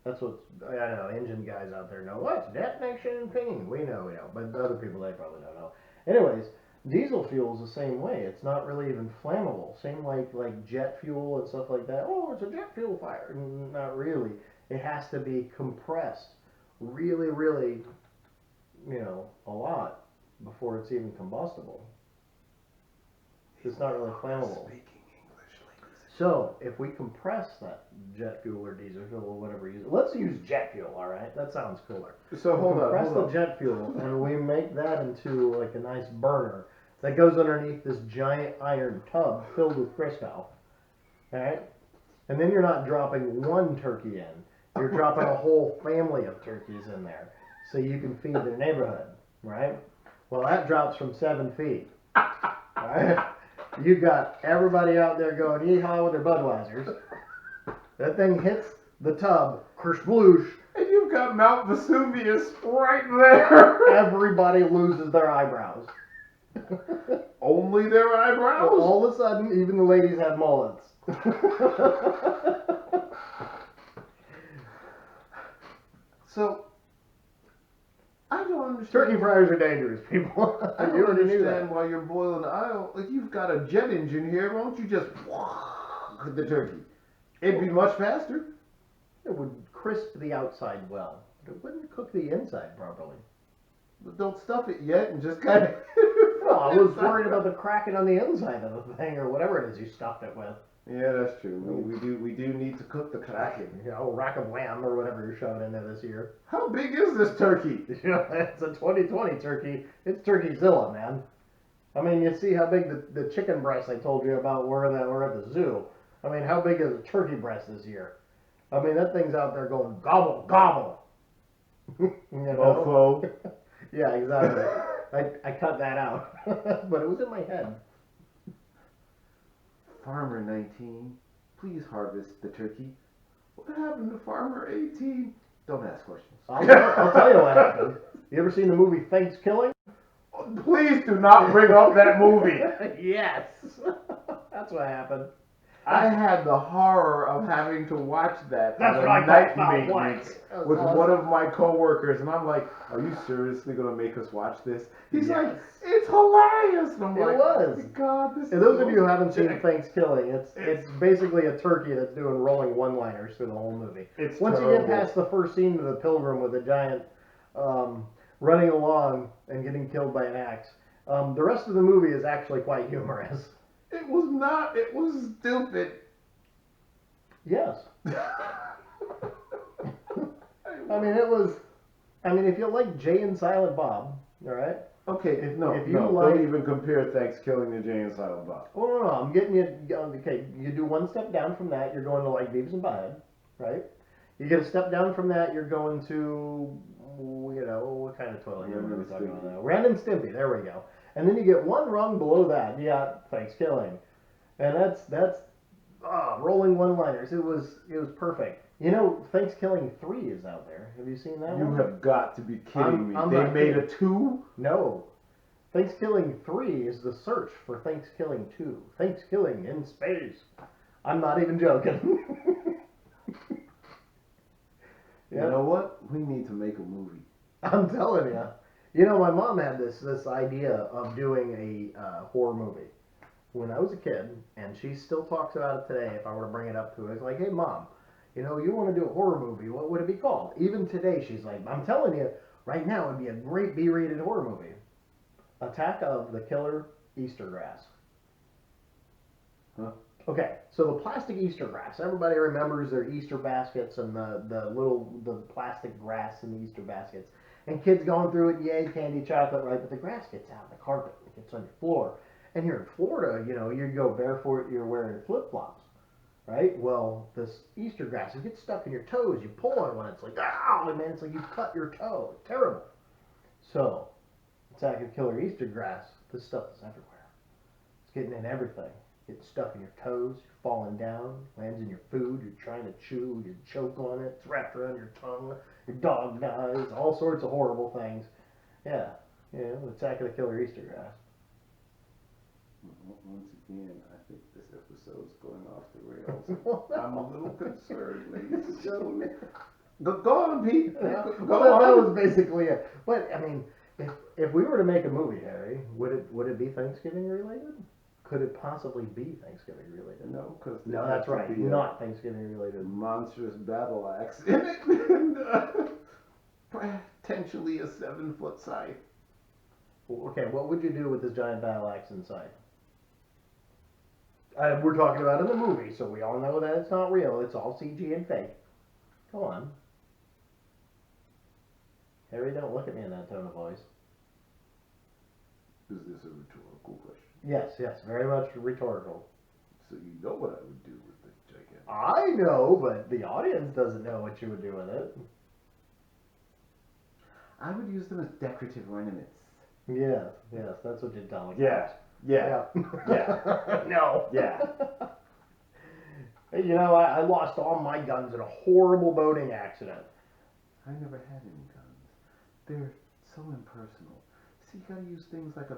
That's what, I don't know, engine guys out there know. What's detonation ping? We know, but other people, they probably don't know. Anyways, diesel fuel is the same way. It's not really even flammable. Same like jet fuel and stuff like that. Oh, it's a jet fuel fire. Not really. It has to be compressed really, really, a lot before it's even combustible. It's not really flammable. So, if we compress that jet fuel or diesel fuel or whatever you use, let's use jet fuel, all right? That sounds cooler. So hold on. Compress the jet fuel, and we make that into like a nice burner that goes underneath this giant iron tub filled with Crisco, all right? And then you're not dropping one turkey in. You're dropping a whole family of turkeys in there so you can feed the neighborhood, right? Well, that drops from 7 feet, all right? You got everybody out there going yeehaw with their Budweisers. That thing hits the tub, kersploosh. And you've got Mount Vesuvius right there. Everybody loses their eyebrows. Only their eyebrows? All of a sudden, even the ladies have mullets. So, I don't understand. Turkey fryers are dangerous, people. I don't understand why you're boiling. Like you've got a jet engine here. Why don't you just cook the turkey? It'd be much faster. It would crisp the outside well, but it wouldn't cook the inside properly. But don't stuff it yet and just kind of... Well, I was worried about the cracking on the inside of the thing or whatever it is you stuffed it with. Yeah, that's true. We do need to cook the turkey. You know, rack of lamb or whatever you're shoving in there this year. How big is this turkey? You know, it's a 2020 turkey. It's Turkeyzilla, man. I mean, you see how big the chicken breasts I told you about were at the zoo. I mean, how big is a turkey breast this year? I mean, that thing's out there going gobble gobble. You know? Yeah, exactly. I cut that out, but it was in my head. Farmer 19, please harvest the turkey. What happened to Farmer 18? Don't ask questions. I'll tell you what happened. You ever seen the movie Thanksgiving? Please do not bring up that movie. Yes. That's what happened. I had the horror of having to watch that That's on what a I night thought maintenance was with awesome. one of my coworkers, and I'm like, "Are you seriously gonna make us watch this?" He's like, "It's hilarious." And I'm like, was. "Oh my God, this." And those of you who haven't seen Thanksgiving, it's basically a turkey that's doing rolling one-liners through the whole movie. It's Once terrible. you get past the first scene of the pilgrim with a giant running along and getting killed by an axe, the rest of the movie is actually quite humorous. It was not. It was stupid. Yes. I mean, it was. I mean, if you like Jay and Silent Bob, all right. Okay, If you don't like- even compare Thanksgiving to Jay and Silent Bob. Oh no, I'm getting you. Okay, you do one step down from that, you're going to like Beavis and Butthead, right? You get a step down from that, you're going to, you know, what kind of toilet humor are we talking about now? Ren and Stimpy. There we go. And then you get one rung below that. You got Thanksgiving, and that's rolling one-liners. It was perfect. You know, Thanksgiving 3 is out there. Have you seen that one? You have got to be kidding me. I'm They not made kidding. a 2? No. Thanksgiving 3 is the search for Thanksgiving 2. Thanksgiving in space. I'm not even joking. You know what? We need to make a movie. I'm telling you. You know, my mom had this idea of doing a horror movie when I was a kid, and she still talks about it today. If I were to bring it up to her, it's like, hey, Mom, you know, you want to do a horror movie, what would it be called? Even today, she's like, I'm telling you, right now, it would be a great B-rated horror movie. Attack of the Killer Easter Grass. Huh? Okay, so the plastic Easter grass. Everybody remembers their Easter baskets and the plastic grass in the Easter baskets. And kids going through it, yay, candy, chocolate, right? But the grass gets out, the carpet, it gets on your floor. And here in Florida, you know, you go barefoot, you're wearing flip-flops, right? Well, this Easter grass, it gets stuck in your toes. You pull on one, it's like, ow, man, it's like you cut your toe. It's terrible. So, Attack of Killer Easter Grass, this stuff is everywhere. It's getting in everything. Getting stuck in your toes, you're falling down, lands in your food, you're trying to chew, you choke on it, it's wrapped around your tongue, your dog dies, all sorts of horrible things. Yeah, Attack of the Killer Easter Grass. Once again, I think this episode's going off the rails. I'm a little concerned, ladies and gentlemen. Go on, Pete. Go Well, that on. was basically it. But I mean, if we were to make a movie, Harry, would it be Thanksgiving related? Could it possibly be Thanksgiving related? No, because No, that's right. Not Thanksgiving related. Monstrous battle axe in it, and potentially a 7-foot scythe. Okay, what would you do with this giant battle axe inside? We're talking about in the movie, so we all know that it's not real. It's all CG and fake. Go on. Harry, don't look at me in that tone of voice. Is this a rhetorical question? Yes, very much rhetorical. So you know what I would do with the gigantic. I know, but the audience doesn't know what you would do with it. I would use them as decorative ornaments. Yes, that's what you're telling me. Yeah. No. Yeah. Hey, you know, I lost all my guns in a horrible boating accident. I never had any guns. They're so impersonal. See, you gotta use things like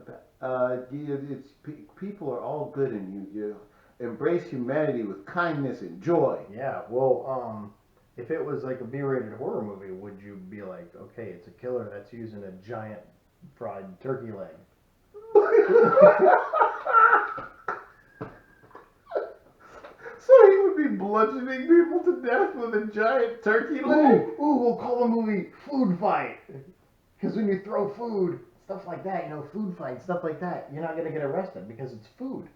people are all good in you. You embrace humanity with kindness and joy. Yeah, well, if it was like a B-rated horror movie, would you be like, okay, it's a killer that's using a giant fried turkey leg? So he would be bludgeoning people to death with a giant turkey leg? Ooh, we'll call the movie Food Fight. Because when you throw food, stuff like that, food fight, stuff like that, you're not going to get arrested because it's food.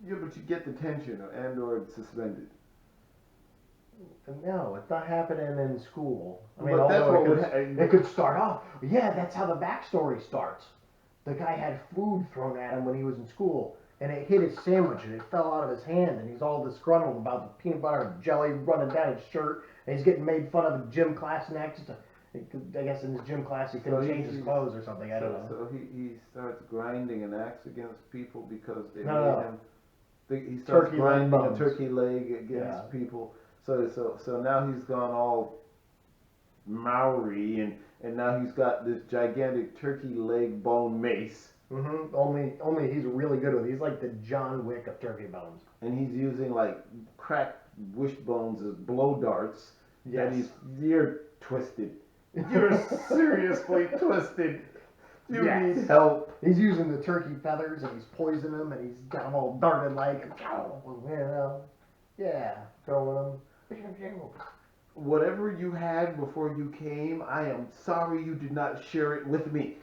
Yeah, but you get the tension or it's suspended. No, it's not happening in school. I mean, But that's although what it could start off. Yeah, that's how the backstory starts. The guy had food thrown at him when he was in school, and it hit his sandwich, and it fell out of his hand, and he's all disgruntled about the peanut butter and jelly running down his shirt, and he's getting made fun of in gym class next. I guess in his gym class he couldn't change his clothes or something. I don't know. So he starts grinding an axe against people because they No. made him. He starts Turkey grinding leg a turkey leg against people. So now he's gone all Maori and now he's got this gigantic turkey leg bone mace. Mm-hmm. Only he's really good with it. He's like the John Wick of turkey bones. And he's using like cracked wishbones as blow darts. Yes. And you're twisted. You're seriously twisted. You need help. He's using the turkey feathers and he's poisoning them and he's got them all darted like, throwing them. Whatever you had before you came, I am sorry you did not share it with me.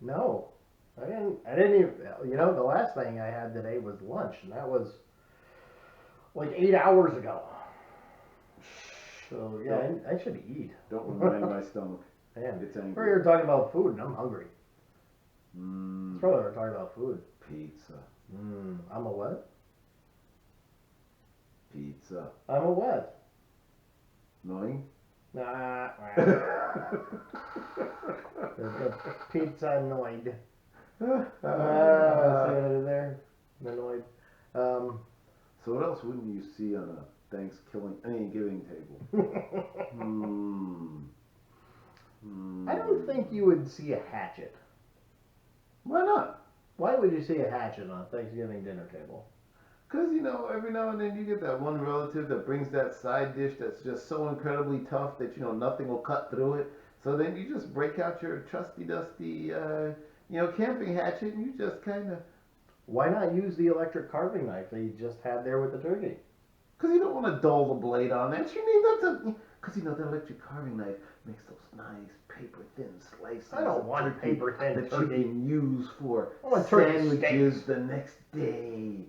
No, I didn't even, the last thing I had today was lunch and that was like 8 hours ago. So yeah, I should eat. Don't remind my stomach. Man, It's angry. we're here talking about food and I'm hungry. That's probably we're talking about food. Pizza. I'm a what? Pizza. I'm a what? Annoying? Nah. The pizza annoyed. See what I did there? Annoyed. So what else wouldn't you see on a Thanksgiving table? I don't think you would see a hatchet. Why not? Why would you see a hatchet on a Thanksgiving dinner table? Because, every now and then you get that one relative that brings that side dish that's just so incredibly tough that, nothing will cut through it. So then you just break out your trusty dusty, camping hatchet and you just kind of... Why not use the electric carving knife that you just had there with the turkey? Because you don't want to dull the blade on that. You need that to... Because, the electric carving knife makes those nice paper-thin slices. I don't want paper-thin that turkey. you can use for sandwiches the next day.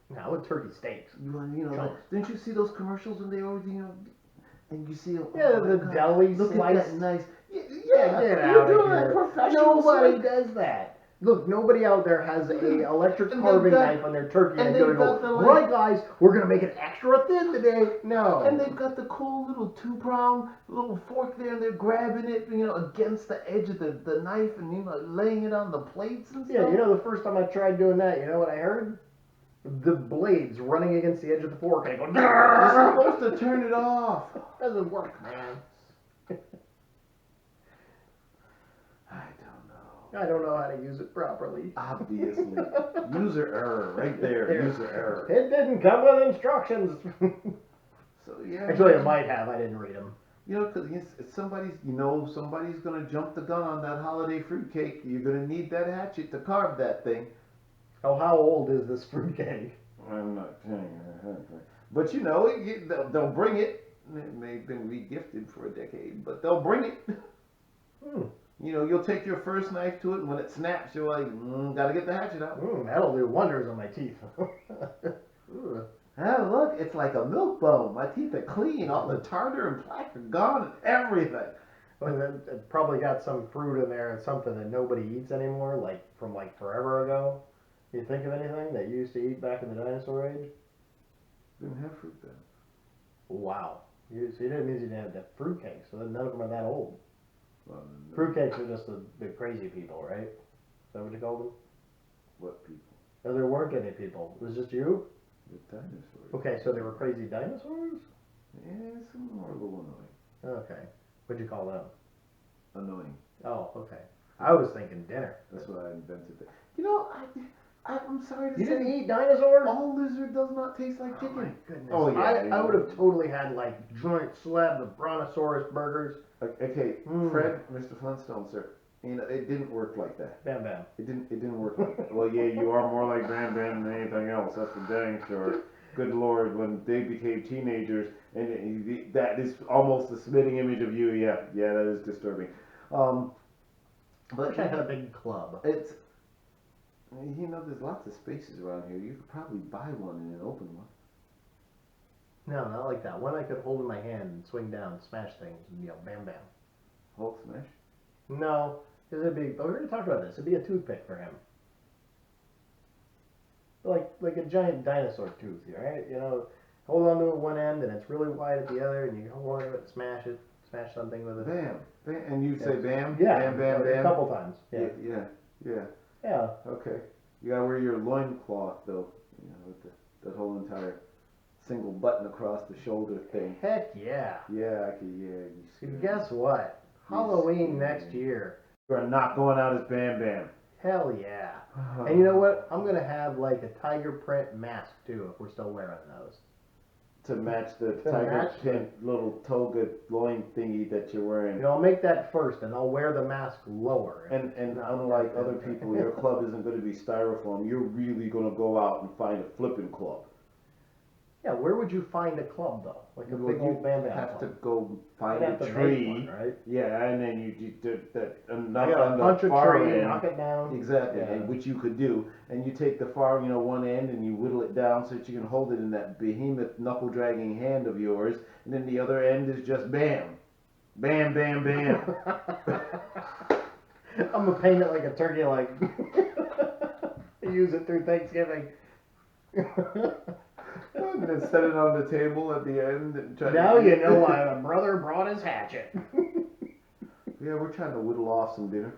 No, I want turkey steaks. Didn't you see those commercials when they always, and you see... the deli look slice. Look at that nice... Yeah, get out of here. Nobody does that. Look, nobody out there has a electric carving knife on their turkey and they're going to go, right guys, we're going to make it extra thin today. No. And they've got the cool little two-prong little fork there and they're grabbing it, against the edge of the knife and, laying it on the plates and stuff. Yeah, the first time I tried doing that, you know what I heard? The blades running against the edge of the fork and I go, you're supposed to turn it off. Doesn't work, man. I don't know how to use it properly. Obviously. User error, right there. User error. It didn't come with instructions. So, yeah. Actually, it might have. I didn't read them. Because somebody's going to jump the gun on that holiday fruitcake. You're going to need that hatchet to carve that thing. Oh, how old is this fruitcake? I'm not saying that. But, they'll bring it. It may have been regifted for a decade, but they'll bring it. You'll take your first knife to it, and when it snaps, you're like, gotta get the hatchet out. That'll do wonders on my teeth. Oh, look, it's like a milk bone. My teeth are clean. All the tartar and plaque are gone and everything. Well, it probably got some fruit in there and something that nobody eats anymore, from forever ago. You think of anything that you used to eat back in the dinosaur age? Didn't have fruit then. Wow. See, that means you didn't have that fruitcake, so none of them are that old. Well, no. Fruitcakes are just the crazy people, right? Is that what you called them? What people? No, there weren't any people. It was just you? The dinosaurs. Okay, so they were crazy dinosaurs? Yeah, some more a little annoying. Okay. What'd you call them? Annoying. Oh, okay. I was thinking dinner. That's why I invented it. I'm sorry to say. You didn't eat dinosaurs? All lizard does not taste like chicken. Oh my goodness. Oh yeah. I would have totally had joint slab of brontosaurus burgers. Okay, Fred, Mr. Flintstone, sir. It didn't work like that. Bam Bam. It didn't work like that. Well, yeah, you are more like Bam Bam than anything else. That's for dang sure. Good Lord, when they became teenagers, and that is almost a spitting image of you. Yeah, that is disturbing. But I had a big club. You know, there's lots of spaces around here. You could probably buy one and then open one. No, not like that. One I could hold in my hand and swing down, smash things, and bam, bam. Hulk smash? No, because it'd be. We already talked about this. It'd be a toothpick for him. Like a giant dinosaur tooth, right? Hold on to it one end, and it's really wide at the other, and you hold on to it, smash something with it. Bam, bam, and you say bam, yeah, bam, bam, bam. A couple times. Yeah. Yeah. Okay. You gotta wear your loincloth though, with that whole entire single button across the shoulder thing. Heck yeah. Yeah, yeah. Guess what? Halloween next year. You're not going out as Bam Bam. Hell yeah. And you know what? I'm gonna have like a tiger print mask too, if we're still wearing those. To match the tiger print little toga loin thingy that you're wearing. I'll make that first, and I'll wear the mask lower. And unlike other people, your club isn't going to be styrofoam. You're really going to go out and find a flipping club. Yeah, where would you find a club though? Like a big old Bam Bam club? You have to go find a tree, one, right? Yeah, and then you do that. Punch a tree, knock it down. Exactly, which you could do, and you take the far, one end, and you whittle it down so that you can hold it in that behemoth knuckle dragging hand of yours, and then the other end is just bam, bam, bam, bam. I'm gonna paint it like a turkey leg. Use it through Thanksgiving. And then set it on the table at the end. And try now you know why my brother brought his hatchet. Yeah, we're trying to whittle off some dinner.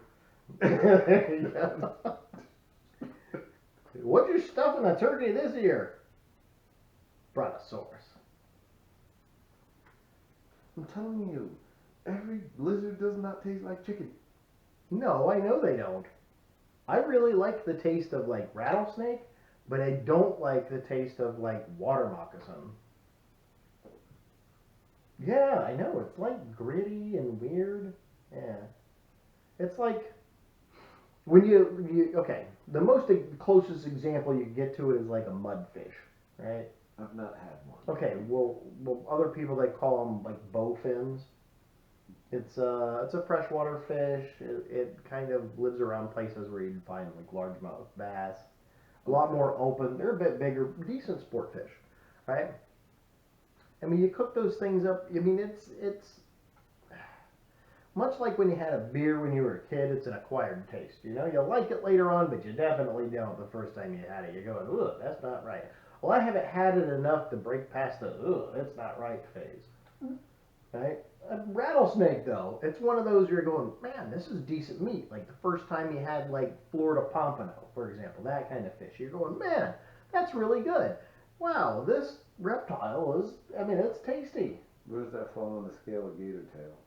What'd you stuff in the turkey this year? Brontosaurus. I'm telling you, every lizard does not taste like chicken. No, I know they don't. I really like the taste of like rattlesnake, but I don't like the taste of like water moccasin. Yeah, I know. It's like gritty and weird. Yeah. It's like when you okay, the most closest example you get to it is like a mudfish, right? I've not had one. Okay, well other people, they call them like bowfins. It's a freshwater fish. It kind of lives around places where you'd find like largemouth bass. A lot more open. They're a bit bigger, decent sport fish, right? I mean, you cook those things up. I mean, it's much like when you had a beer when you were a kid. It's an acquired taste. You like it later on, but you definitely don't the first time you had it. You're going, ugh, that's not right. Well, I haven't had it enough to break past the ugh, it's not right phase, right? A rattlesnake, though, it's one of those you're going, man, this is decent meat. Like the first time you had like Florida pompano, for example, that kind of fish. You're going, man, that's really good. Wow, this reptile is, it's tasty. Where does that fall on the scale of gator tail?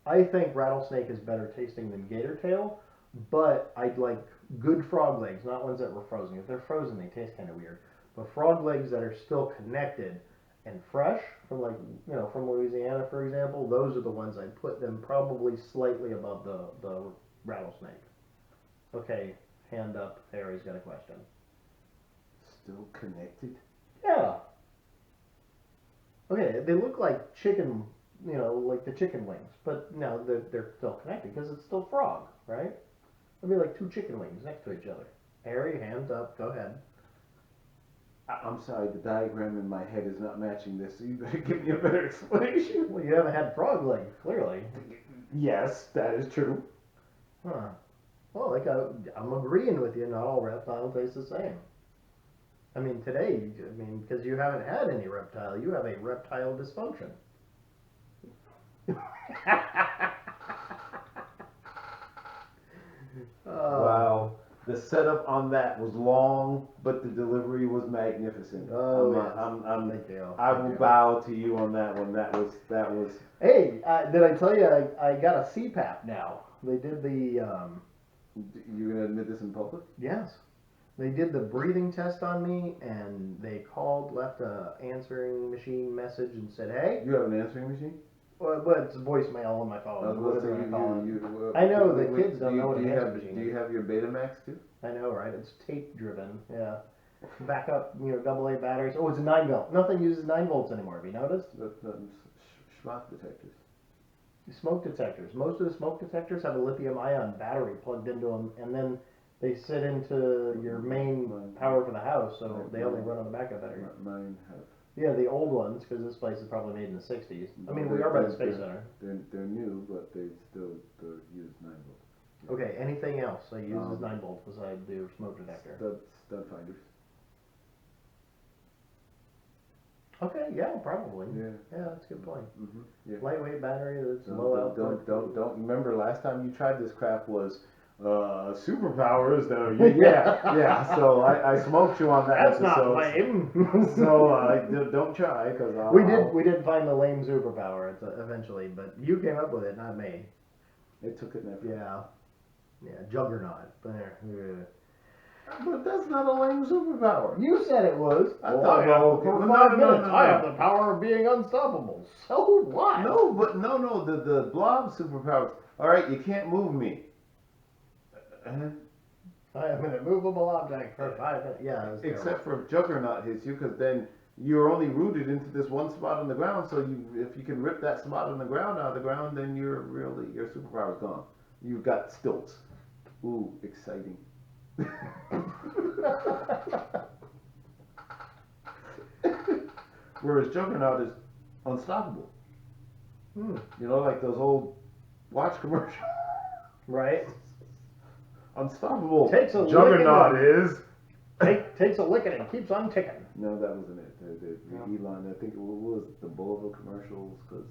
I think rattlesnake is better tasting than gator tail, but I'd like good frog legs, not ones that were frozen. If they're frozen, they taste kind of weird. But frog legs that are still connected and fresh from from Louisiana, for example, those are the ones I'd put them probably slightly above the rattlesnake. Okay, hand up. Harry's got a question. Still connected? Yeah. Okay, they look like chicken, like the chicken wings, but no, they're still connected because it's still frog, right? It'd be like two chicken wings next to each other. Harry, hands up. Go ahead. I'm sorry, the diagram in my head is not matching this, so you better give me a better explanation. Well, you haven't had frog legs, clearly. Yes, that is true. Huh. Well, I'm agreeing with you, not all reptile tastes the same. Today, because you haven't had any reptile, you have a reptile dysfunction. Wow. The setup on that was long, but the delivery was magnificent. Oh, Thank you. I will bow to you on that one. That was. Hey, did I tell you I got a CPAP now? They did the. You're gonna admit this in public? Yes. They did the breathing test on me, and they left a answering machine message, and said, "Hey." You have an answering machine? Well, but it's voicemail on my phone. I know the kids don't know what an answering machine is. Do you have your Betamax too? I know, right? It's tape driven. Yeah. Backup, AA batteries. Oh, it's a 9 volt. Nothing uses 9 volts anymore. Have you noticed? Smoke detectors. Smoke detectors. Most of the smoke detectors have a lithium-ion battery plugged into them, and then They sit into your main power for the house, so they only run on the backup battery. Mine have. Yeah, the old ones, because this place is probably made in the 60s. I mean, we are by the Space Center. They're new, but they still use 9 volt. Yeah. Okay, anything else that uses 9 volt besides the smoke detector? Stud finders. Okay, yeah, probably. Yeah, that's a good point. Mm-hmm. Yeah. Lightweight battery that's low output. Don't remember last time you tried this crap was superpowers though. Yeah. So I smoked you on that. That's not lame. So don't try because we did find the lame superpower eventually, but you came up with it, not me. It took an effort. Yeah, Juggernaut. There. But that's not a lame superpower. You said it was. I thought for 5 minutes. I have the power of being unstoppable. So what? No, but no. The blob superpowers. All right, you can't move me. I am an immovable object for 5 minutes. Yeah. Except for if Juggernaut hits you, because then you're only rooted into this one spot on the ground. So if you can rip that spot on the ground out of the ground, then your superpower's gone. You've got stilts. Ooh, exciting. Whereas Juggernaut is unstoppable. You know, like those old watch commercials. Right. Unstoppable. Takes a Juggernaut is. Takes a licking and keeps on ticking. No, that wasn't it. Elon, I think it was the Volvo commercials, because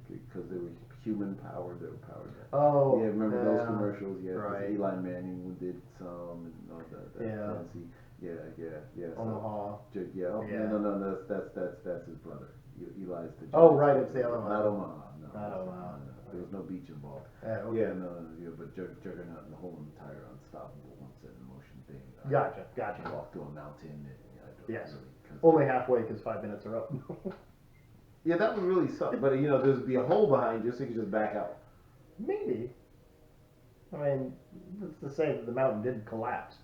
because they were human powered, they were powered. Oh, yeah, remember those commercials? Yeah, right. Eli Manning did some and all that fancy. Yeah. Omaha. No, that's his brother. Eli's the. Oh, right, it's the other one. Not Omaha. Not Omaha. There was no beach involved. Okay. Yeah, but Juggernaut and the whole entire unstoppable one set in motion thing. Gotcha. Walk to a mountain and yes. Only halfway because 5 minutes are up. Yeah, that would really suck. But there'd be a hole behind you, so you could just back out. Maybe. I mean, it's to say that the mountain did collapse.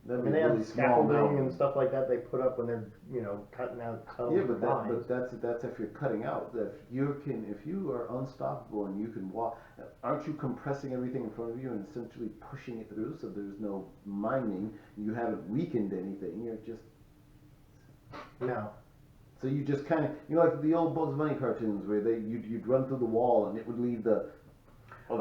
They have scaffolding and stuff like that they put up when they're cutting out tunnels. Yeah, but that's if you're cutting out. If you are unstoppable and you can walk, aren't you compressing everything in front of you and essentially pushing it through? So there's no mining. You haven't weakened anything. You're just no. So you just kind of like the old Bugs Bunny cartoons where you'd run through the wall and it would leave the. The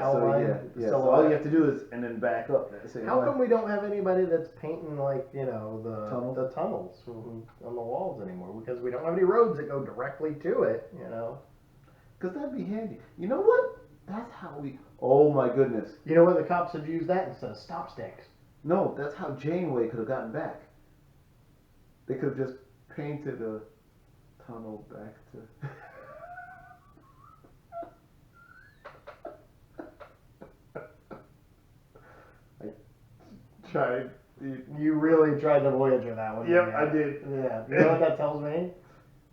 outline. So all you have to do is and then back up. How come we don't have anybody that's painting the tunnels on the walls anymore? Because we don't have any roads that go directly to it. Because that'd be handy. You know what? That's how we. Oh my goodness. You know what? The cops have used that instead of stop sticks. No, that's how Janeway could have gotten back. They could have just painted a tunnel back to. Tried. You really tried to Voyager that one. Yep, I did. Yeah. You know what that tells me?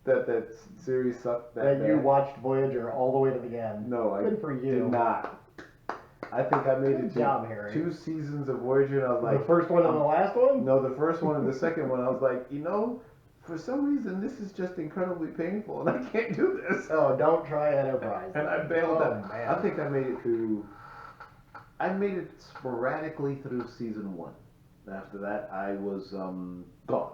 That series sucked that you watched Voyager all the way to the end. No, I Good for you. did not. I think I made it to 2 seasons of Voyager, and I was like... The first one and the last one? No, the first one and the second one, I was like, for some reason, this is just incredibly painful, and I can't do this. Oh, don't try Enterprise. And I bailed out. Man. I think I made it through... I made it sporadically through season 1. After that, I was gone.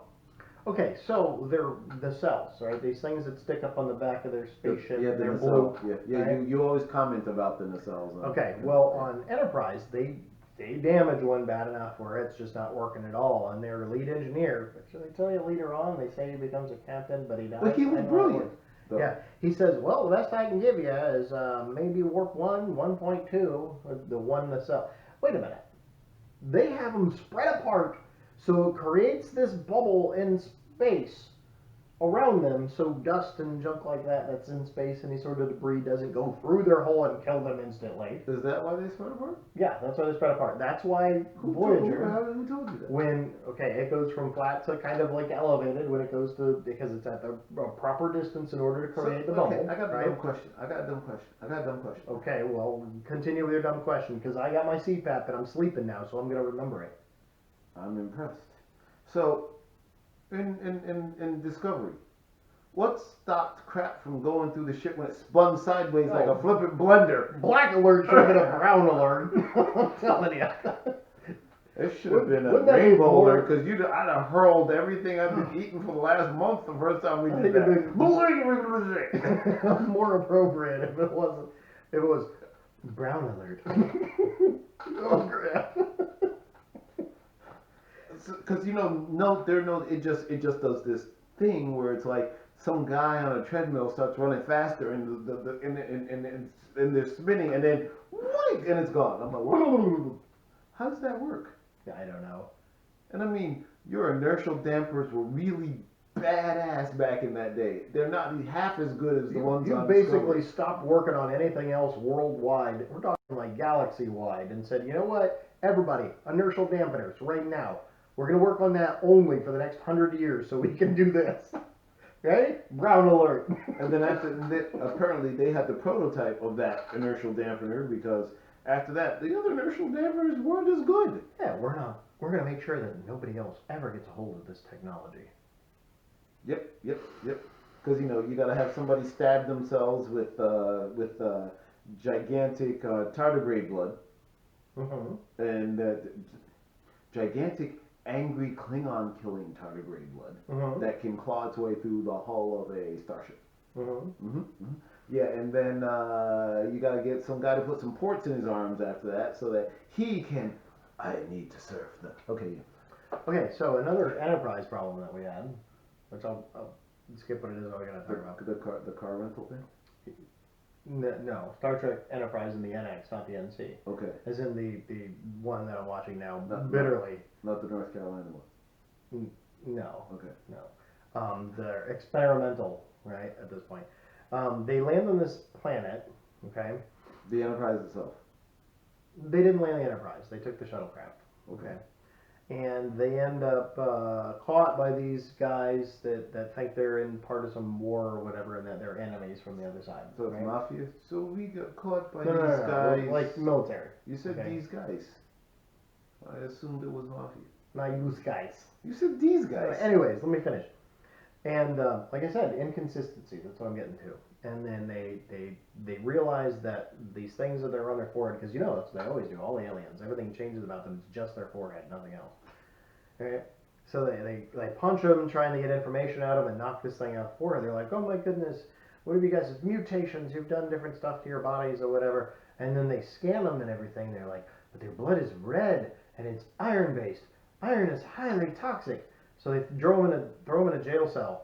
Okay, so they're the cells, right? These things that stick up on the back of their spaceship. Yeah, they're blue. Yeah. Right? You always comment about the nacelles. Okay, well, on Enterprise, they damage one bad enough where it's just not working at all. And their lead engineer, which they tell you later on, they say he becomes a captain, but he dies. But he was brilliant. Yeah, he says, well, the best I can give you is maybe warp 1, 1.2, the one nacelle. Wait a minute. They have them spread apart, so it creates this bubble in space around them, so dust and junk like that's in space, any sort of debris doesn't go through their hole and kill them instantly. Is that why they spread apart? Yeah, that's why they spread apart. That's why Voyager. Who told you that? It goes from flat to kind of like elevated when it goes to, because it's at the proper distance in order to create the bubble. Okay, I got a dumb question. Okay, well, continue with your dumb question, because I got my CPAP and I'm sleeping now, so I'm going to remember it. I'm impressed. So, in Discovery, What stopped crap from going through the ship when it spun sideways like a flippin' blender? Black alert should have been a brown alert. I'm telling you. It should have been a rainbow alert because I'd have hurled everything I've been eating for the last month the first time we did that. More appropriate if it wasn't. If it was brown alert. Oh crap. Because it just does this thing where it's like some guy on a treadmill starts running faster and and they're spinning and then and it's gone. I'm like, how does that work? I don't know. And I mean, your inertial dampers were really badass back in that day. They're not half as good as the ones on Discovery. You basically stopped working on anything else worldwide. We're talking like galaxy wide, and said, you know what, everybody, inertial dampeners right now. We're gonna work on that only for the next 100 years, so we can do this. Right? Brown alert. And then apparently they had the prototype of that inertial dampener because after that, the other inertial dampers weren't as good. Yeah, we're gonna make sure that nobody else ever gets a hold of this technology. Yep. Because you gotta have somebody stab themselves with gigantic tardigrade blood, and gigantic angry Klingon killing tardigrade blood that can claw its way through the hull of a starship. Yeah, and then you gotta get some guy to put some ports in his arms after that so that he can. I need to surf them. Okay. Okay, so another Enterprise problem that we had, which I'll skip what it is. We're gonna talk about the car rental thing. No, Star Trek Enterprise in the NX, not the NC. Okay. As in the one that I'm watching now, bitterly. Not the North Carolina one. No. Okay. No. They're experimental, right? At this point, they land on this planet. Okay. The Enterprise itself. They didn't land the Enterprise. They took the shuttlecraft. Okay. And they end up caught by these guys that think they're in part of some war or whatever, and that they're enemies from the other side. So it's mafia? So we got caught by these guys. Like military. You said these guys. I assumed it was mafia. Not these guys. You said these guys. Anyways, let me finish. And like I said, inconsistency, that's what I'm getting to. And then they realize that these things that they're on their forehead, because that's what they always do, all aliens, everything changes about them, it's just their forehead, nothing else. Right? So they punch them, trying to get information out of them and knock this thing out the forehead. They're like, oh my goodness, what have you guys, it's mutations, you've done different stuff to your bodies or whatever. And then they scan them and everything, they're like, but their blood is red and it's iron-based. Iron is highly toxic. So they throw them in a jail cell.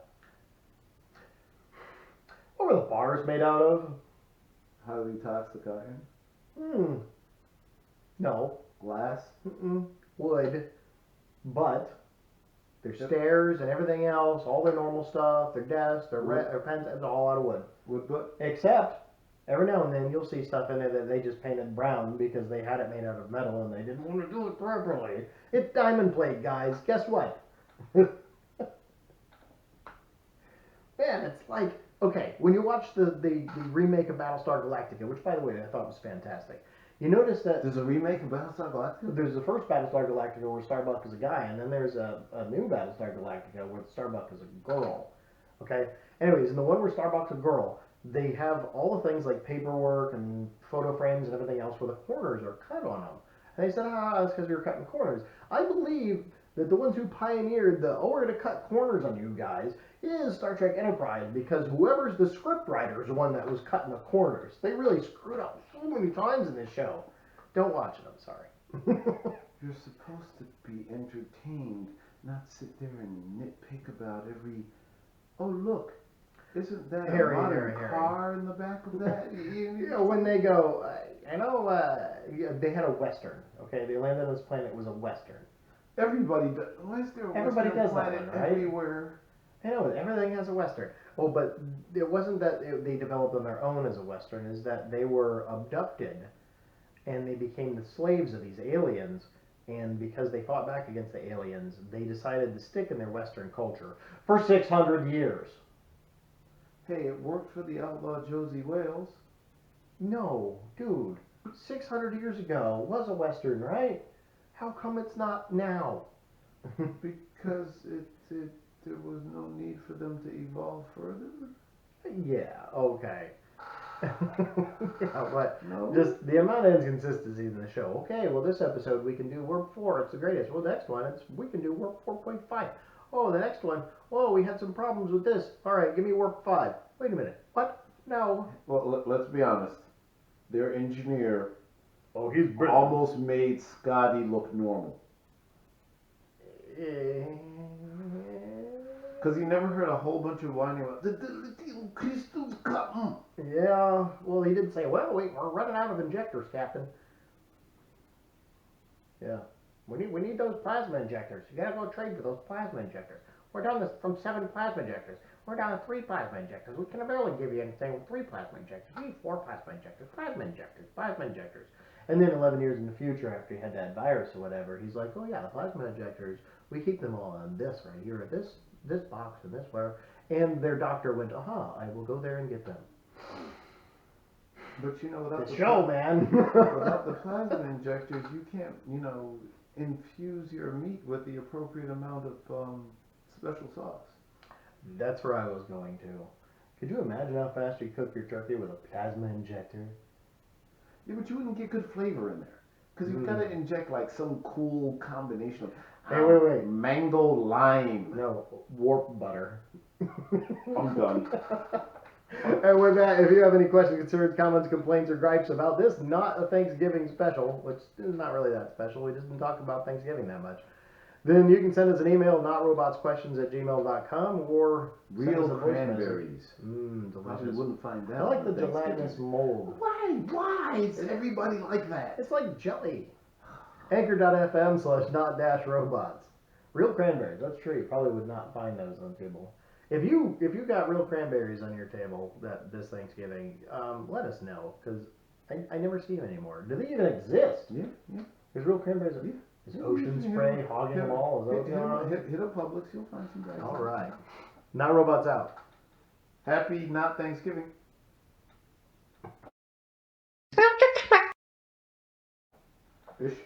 What were the bars made out of? Highly toxic iron? No. Glass? Wood. But their stairs and everything else, all their normal stuff, their desks, their pens, it's all out of wood. Wood, but? Except, every now and then you'll see stuff in there that they just painted brown because they had it made out of metal and they didn't want to do it properly. It's diamond plate, guys. Guess what? Man, it's like... Okay, when you watch the remake of Battlestar Galactica, which, by the way, I thought was fantastic, you notice that... There's a remake of Battlestar Galactica? There's the first Battlestar Galactica where Starbuck is a guy, and then there's a new Battlestar Galactica where Starbuck is a girl. Okay? Anyways, in the one where Starbuck's a girl, they have all the things like paperwork and photo frames and everything else where the corners are cut on them. And they said, it's because we were cutting corners. I believe that the ones who pioneered we're going to cut corners on you guys is Star Trek Enterprise, because whoever's the script writer is the one that was cutting the corners. They really screwed up so many times in this show. Don't watch it, I'm sorry. You're supposed to be entertained, not sit there and nitpick about every... Oh, look, isn't that a modern car in the back of that? When they go, they had a Western, okay? They landed on this planet, it was a Western. Everybody does. Why is there a Everybody Western does planet that one, right? everywhere? I know, everything has a Western. Oh, but it wasn't that they developed on their own as a Western, is that they were abducted and they became the slaves of these aliens, and because they fought back against the aliens, they decided to stick in their Western culture for 600 years. Hey, it worked for the outlaw Josie Wales. No, dude, 600 years ago was a Western, right? How come it's not now? Because there was no need for them to evolve further? Yeah, okay. Yeah, but No. just the amount of inconsistencies in the show. Okay, well this episode we can do warp 4, it's the greatest. Well, the next one we can do warp 4.5. Oh, the next one, oh, we had some problems with this. All right, give me warp 5. Wait a minute. What? No. Well, let's be honest. Their engineer He's brilliant. almost made Scotty look normal. Because he never heard a whole bunch of whining about the little crystals come. Yeah, well, he did say, well, we're running out of injectors, Captain. Yeah. We need those plasma injectors. You gotta go trade for those plasma injectors. We're down from 7 plasma injectors. We're down to 3 plasma injectors. We can barely give you anything with 3 plasma injectors. We need 4 plasma injectors, plasma injectors, plasma injectors. And then 11 years in the future, after he had that virus or whatever, he's like, oh yeah, the plasma injectors, we keep them all on this right here, this box and this where. And their doctor went, aha, I will go there and get them. But you know, without the show, man. Without the plasma injectors, you can't, infuse your meat with the appropriate amount of special sauce. That's where I was going to. Could you imagine how fast you cook your turkey with a plasma injector? Yeah, but you wouldn't get good flavor in there. Because you've got to inject like some cool combination of wait. mango lime. No, warp butter. I'm done. And with that, if you have any questions, concerns, comments, complaints, or gripes about this, not a Thanksgiving special, which is not really that special, we just didn't talk about Thanksgiving that much, then you can send us an email, notrobotsquestions@gmail.com, or real cranberries. Delicious. Probably wouldn't find that. I like the gelatinous mold. Why is everybody like that? It's like jelly. Anchor.fm/not-robots. Real cranberries. That's true. You probably would not find those on the table. If you got real cranberries on your table this Thanksgiving, let us know, because I never see them anymore. Do they even exist? Yeah. There's real cranberries. Yeah. Is Ocean Spray hogging them all? Is that what's going on? Hit a Publix, you'll find some guys. All right. Not robots out. Happy not Thanksgiving. Fish.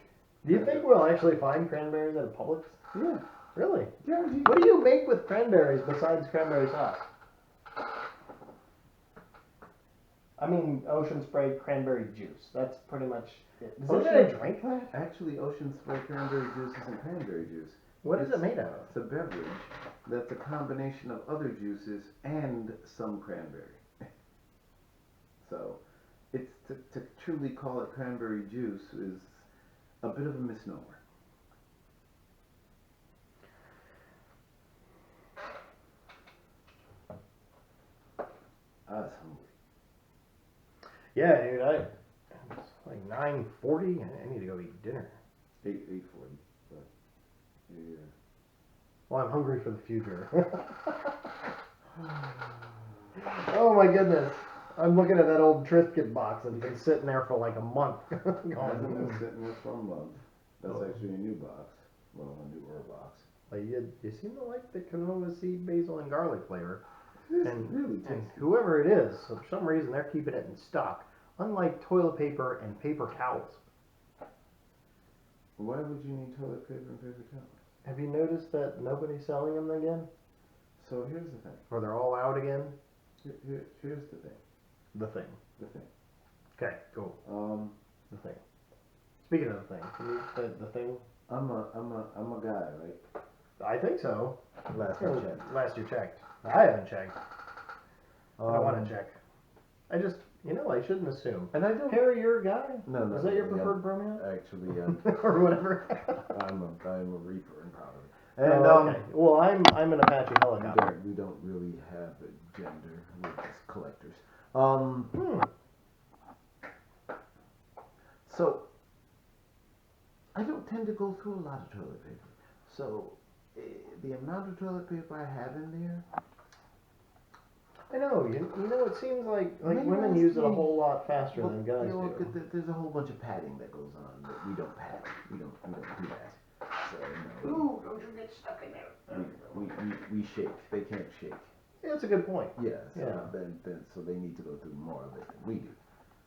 Do you think we'll actually find cranberries at a Publix? Yeah. Really? Yeah. What do you make with cranberries besides cranberry sauce? I mean, Ocean Spray cranberry juice. That's pretty much it. Is it a drink? Actually, Ocean Spray cranberry juice isn't cranberry juice. What is it made out of? It's a beverage that's a combination of other juices and some cranberry. So, it's to truly call it cranberry juice is a bit of a misnomer. I was hungry. Yeah, dude, it's like 9:40. I need to go eat dinner. 8:40, but yeah. Well, I'm hungry for the future. Oh my goodness. I'm looking at that old Triscuit box and it's been sitting there for like a month. It hasn't been sitting there for a month. That's actually a new box. Well, a newer box. Like you seem to like the canola seed, basil, and garlic flavor. And really tasty. And whoever it is, for some reason they're keeping it in stock. Unlike toilet paper and paper towels. Why would you need toilet paper and paper towels? Have you noticed that nobody's selling them again? So here's the thing. Or they're all out again? Here's the thing. The thing. Okay, cool. The thing. Speaking of the thing, the thing. I'm a guy, right? I think so. Last I checked. Last you checked. I haven't checked. I want to check. I just, I shouldn't assume. And I don't. Harry, you're a guy? No. Is that your preferred pronoun? Actually, or whatever. I'm a reaper and proud of it. And okay. Well, I'm an Apache helicopter. We don't really have a gender. We're just collectors. So I don't tend to go through a lot of toilet paper. So the amount of toilet paper I have in there. I know. You know, it seems like women use it a whole lot faster than guys do. There's a whole bunch of padding that goes on that we don't pad. We don't do that. So, Ooh, don't you get stuck in there. We shake. They can't shake. Yeah, that's a good point. Yeah. So they need to go through more of it than we do.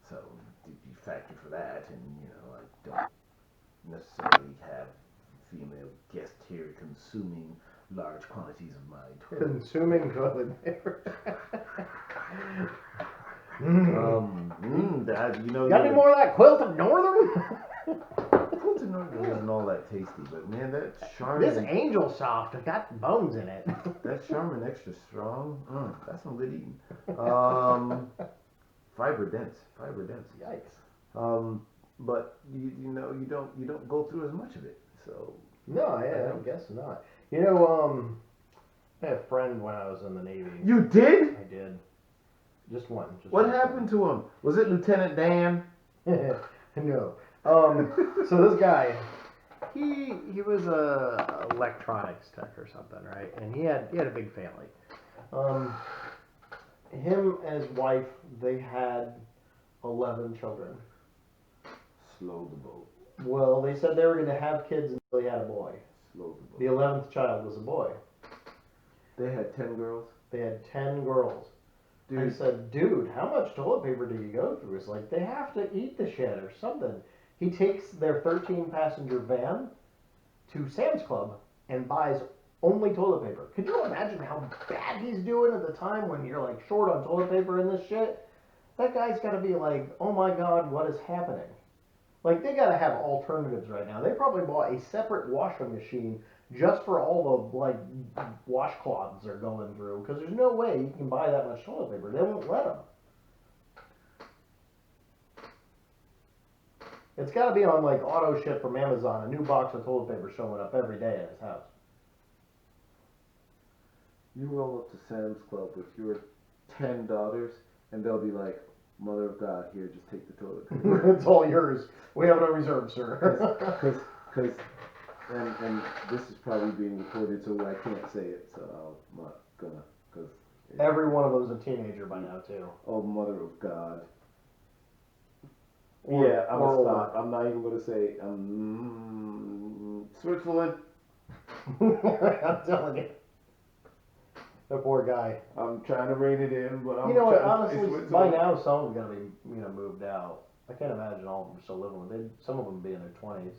So you factor for that, and I don't necessarily have female guest here consuming large quantities of my toilet. Consuming toilet paper. Dad, you know. Got any more of that Quilted Northern? Quilted Northern isn't all that tasty, but man, that Charmin. This Angel Soft has got bones in it. That Charmin Extra Strong. That's some good eating. Fiber dense. Yikes. But you know you don't go through as much of it. So no, yeah, I guess not. You know, I had a friend when I was in the Navy. You did? I did. Just one. What happened to him? Was it Lieutenant Dan? No. So this guy, he was a electronics tech or something, right? And he had a big family. Him and his wife, they had 11 children. Slow the boat. Well, they said they were going to have kids until they had a boy. Slow the boat. The 11th child was a boy. They had 10 girls? They had 10 girls. Dude. I said, dude, how much toilet paper do you go through? It's like, they have to eat the shit or something. He takes their 13-passenger van to Sam's Club and buys only toilet paper. Could you imagine how bad he's doing at the time when you're like short on toilet paper in this shit? That guy's got to be like, oh my God, what is happening? Like, they got to have alternatives right now. They probably bought a separate washing machine just for all the, like, washcloths they're going through. Because there's no way you can buy that much toilet paper. They won't let them. It's got to be on, like, auto ship from Amazon. A new box of toilet paper showing up every day at his house. You roll up to Sam's Club with your 10 daughters, and they'll be like, Mother of God, here, just take the toilet paper. It's all yours. We have no reserve, sir. Because and this is probably being recorded, so I can't say it, so I'm not gonna. Cause every one of them's a teenager by now, too. Oh, Mother of God. Yeah, I'm gonna stop. I'm not even gonna say Switzerland. I'm telling you. The poor guy. I'm trying to rein it in, but I'm. You know what? Honestly, by now some of them are gonna be, moved out. I can't imagine all of them still living. Some of them be in their 20s.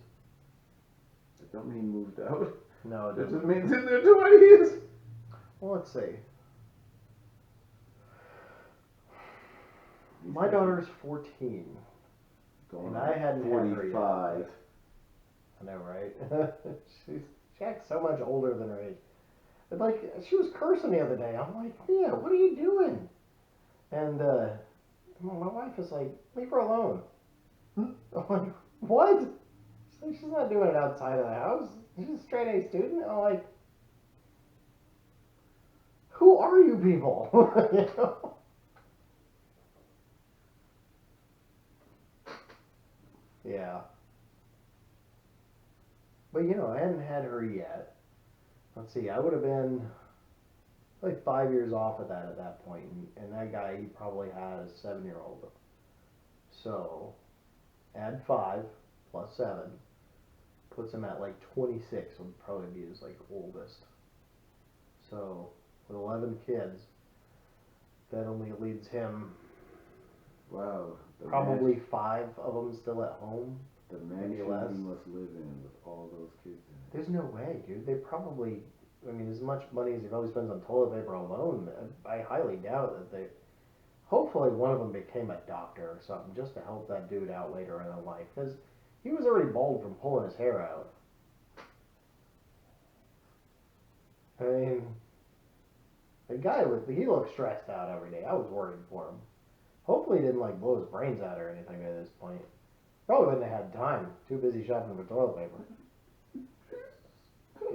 That don't mean moved out. No, it That doesn't. just means in their 20s. Well, let's see. My daughter's 14. And I hadn't had her yet. 45. I know, right? She acts so much older than her age. But like, she was cursing the other day. I'm like, Mia, what are you doing? And my wife is like, leave her alone. I'm like, what? She's like, she's not doing it outside of the house. She's a straight A student. I'm like, who are you people? You know? Yeah. But I hadn't had her yet. Let's see, I would have been like 5 years off of that at that point, and that guy, he probably had a 7-year-old. So, add 5 plus 7 puts him at like 26, would probably be his like oldest. So, with 11 kids, that only leaves him. Wow. Probably 5 of them still at home. The mansion he must live in with all those kids in it. There's no way, dude. They probably, as much money as he probably spends on toilet paper alone, I highly doubt that they. Hopefully, one of them became a doctor or something just to help that dude out later in life, because he was already bald from pulling his hair out. I mean, the guy he looked stressed out every day. I was worried for him. Hopefully, he didn't like blow his brains out or anything at this point. Probably wouldn't have had time. Too busy shopping for toilet paper.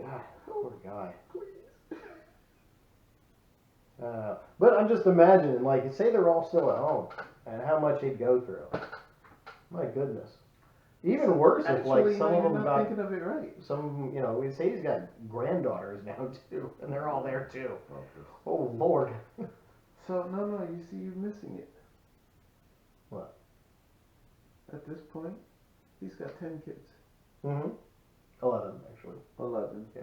God, poor guy. But I'm just imagining, like, say they're all still at home, and how much he'd go through. My goodness. Even worse if, like, some of them got. Thinking of it right. Some, we say he's got granddaughters now too, and they're all there too. Oh Lord. So no, you see, you're missing it. What? At this point, he's got 10 kids. 11 actually. 11. Yeah.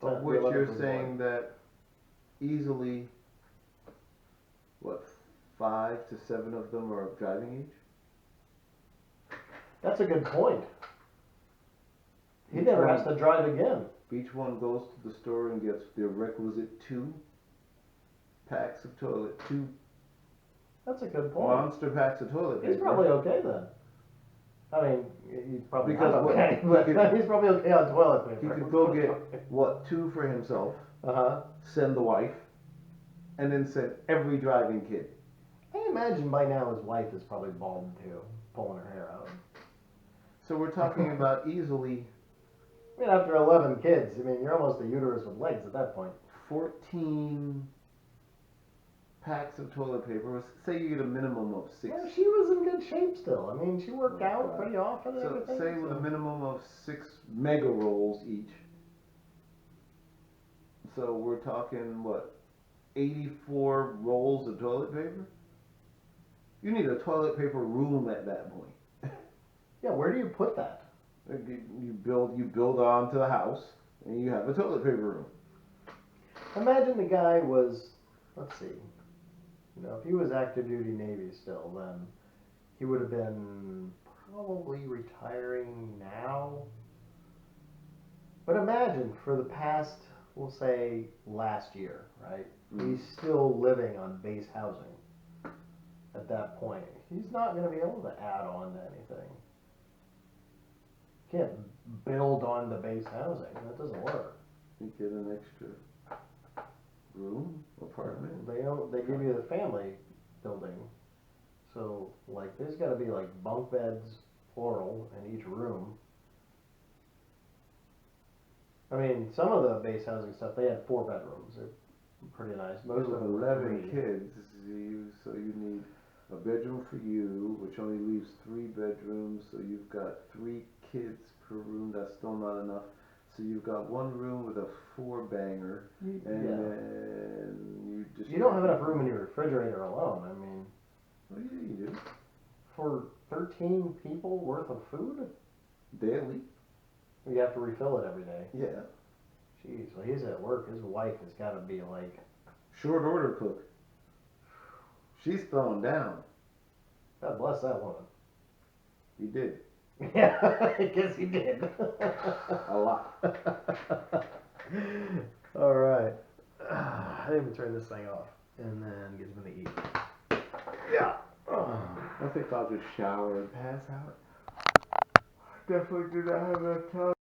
Of which you're saying that easily, 5 to 7 of them are of driving age? That's a good point. He never has to drive again. Each one goes to the store and gets their requisite 2 packs of toilet, 2 That's a good point. monster packs of toilet paper. He's probably okay then. I mean, he's probably because not okay, but he's probably okay on toilet paper. He could go get, 2 for himself, send the wife, and then send every driving kid. I imagine by now his wife is probably bald too, pulling her hair out. So we're talking about easily... I mean, after 11 kids, I mean, you're almost a uterus with legs at that point. 14 packs of toilet paper. Say you get a minimum of 6. Well, she was in good shape still. I mean, she worked out pretty often and everything. Say with a minimum of 6 mega rolls each. So we're talking, 84 rolls of toilet paper? You need a toilet paper room at that point. Yeah, where do you put that? You build onto the house, and you have a toilet paper room. Imagine the guy was, let's see, if he was active duty Navy still, then he would have been probably retiring now. But imagine for the past, we'll say last year, right? He's still living on base housing at that point. He's not going to be able to add on to anything. Can't build on the base housing. That doesn't work. You get an extra room, apartment. They give you the family building. So there's got to be bunk beds, plural, in each room. I mean, some of the base housing stuff, they had 4 bedrooms. They're pretty nice. Most of them 11 kids, so you need a bedroom for you, which only leaves 3 bedrooms. So you've got 3 kids per room. That's still not enough. So you've got 1 room with a 4-banger, and then you don't have enough room in your refrigerator alone. I mean, well, yeah, you do. For 13 people worth of food daily. You have to refill it every day. Yeah. Jeez, well, he's at work. His wife has got to be short order cook. She's throwing down. God bless that woman. He did. Yeah, I guess he did. A lot. All right. I didn't even turn this thing off. And then get him to eat. Yeah. I think I'll just shower and pass out. Definitely do not have enough time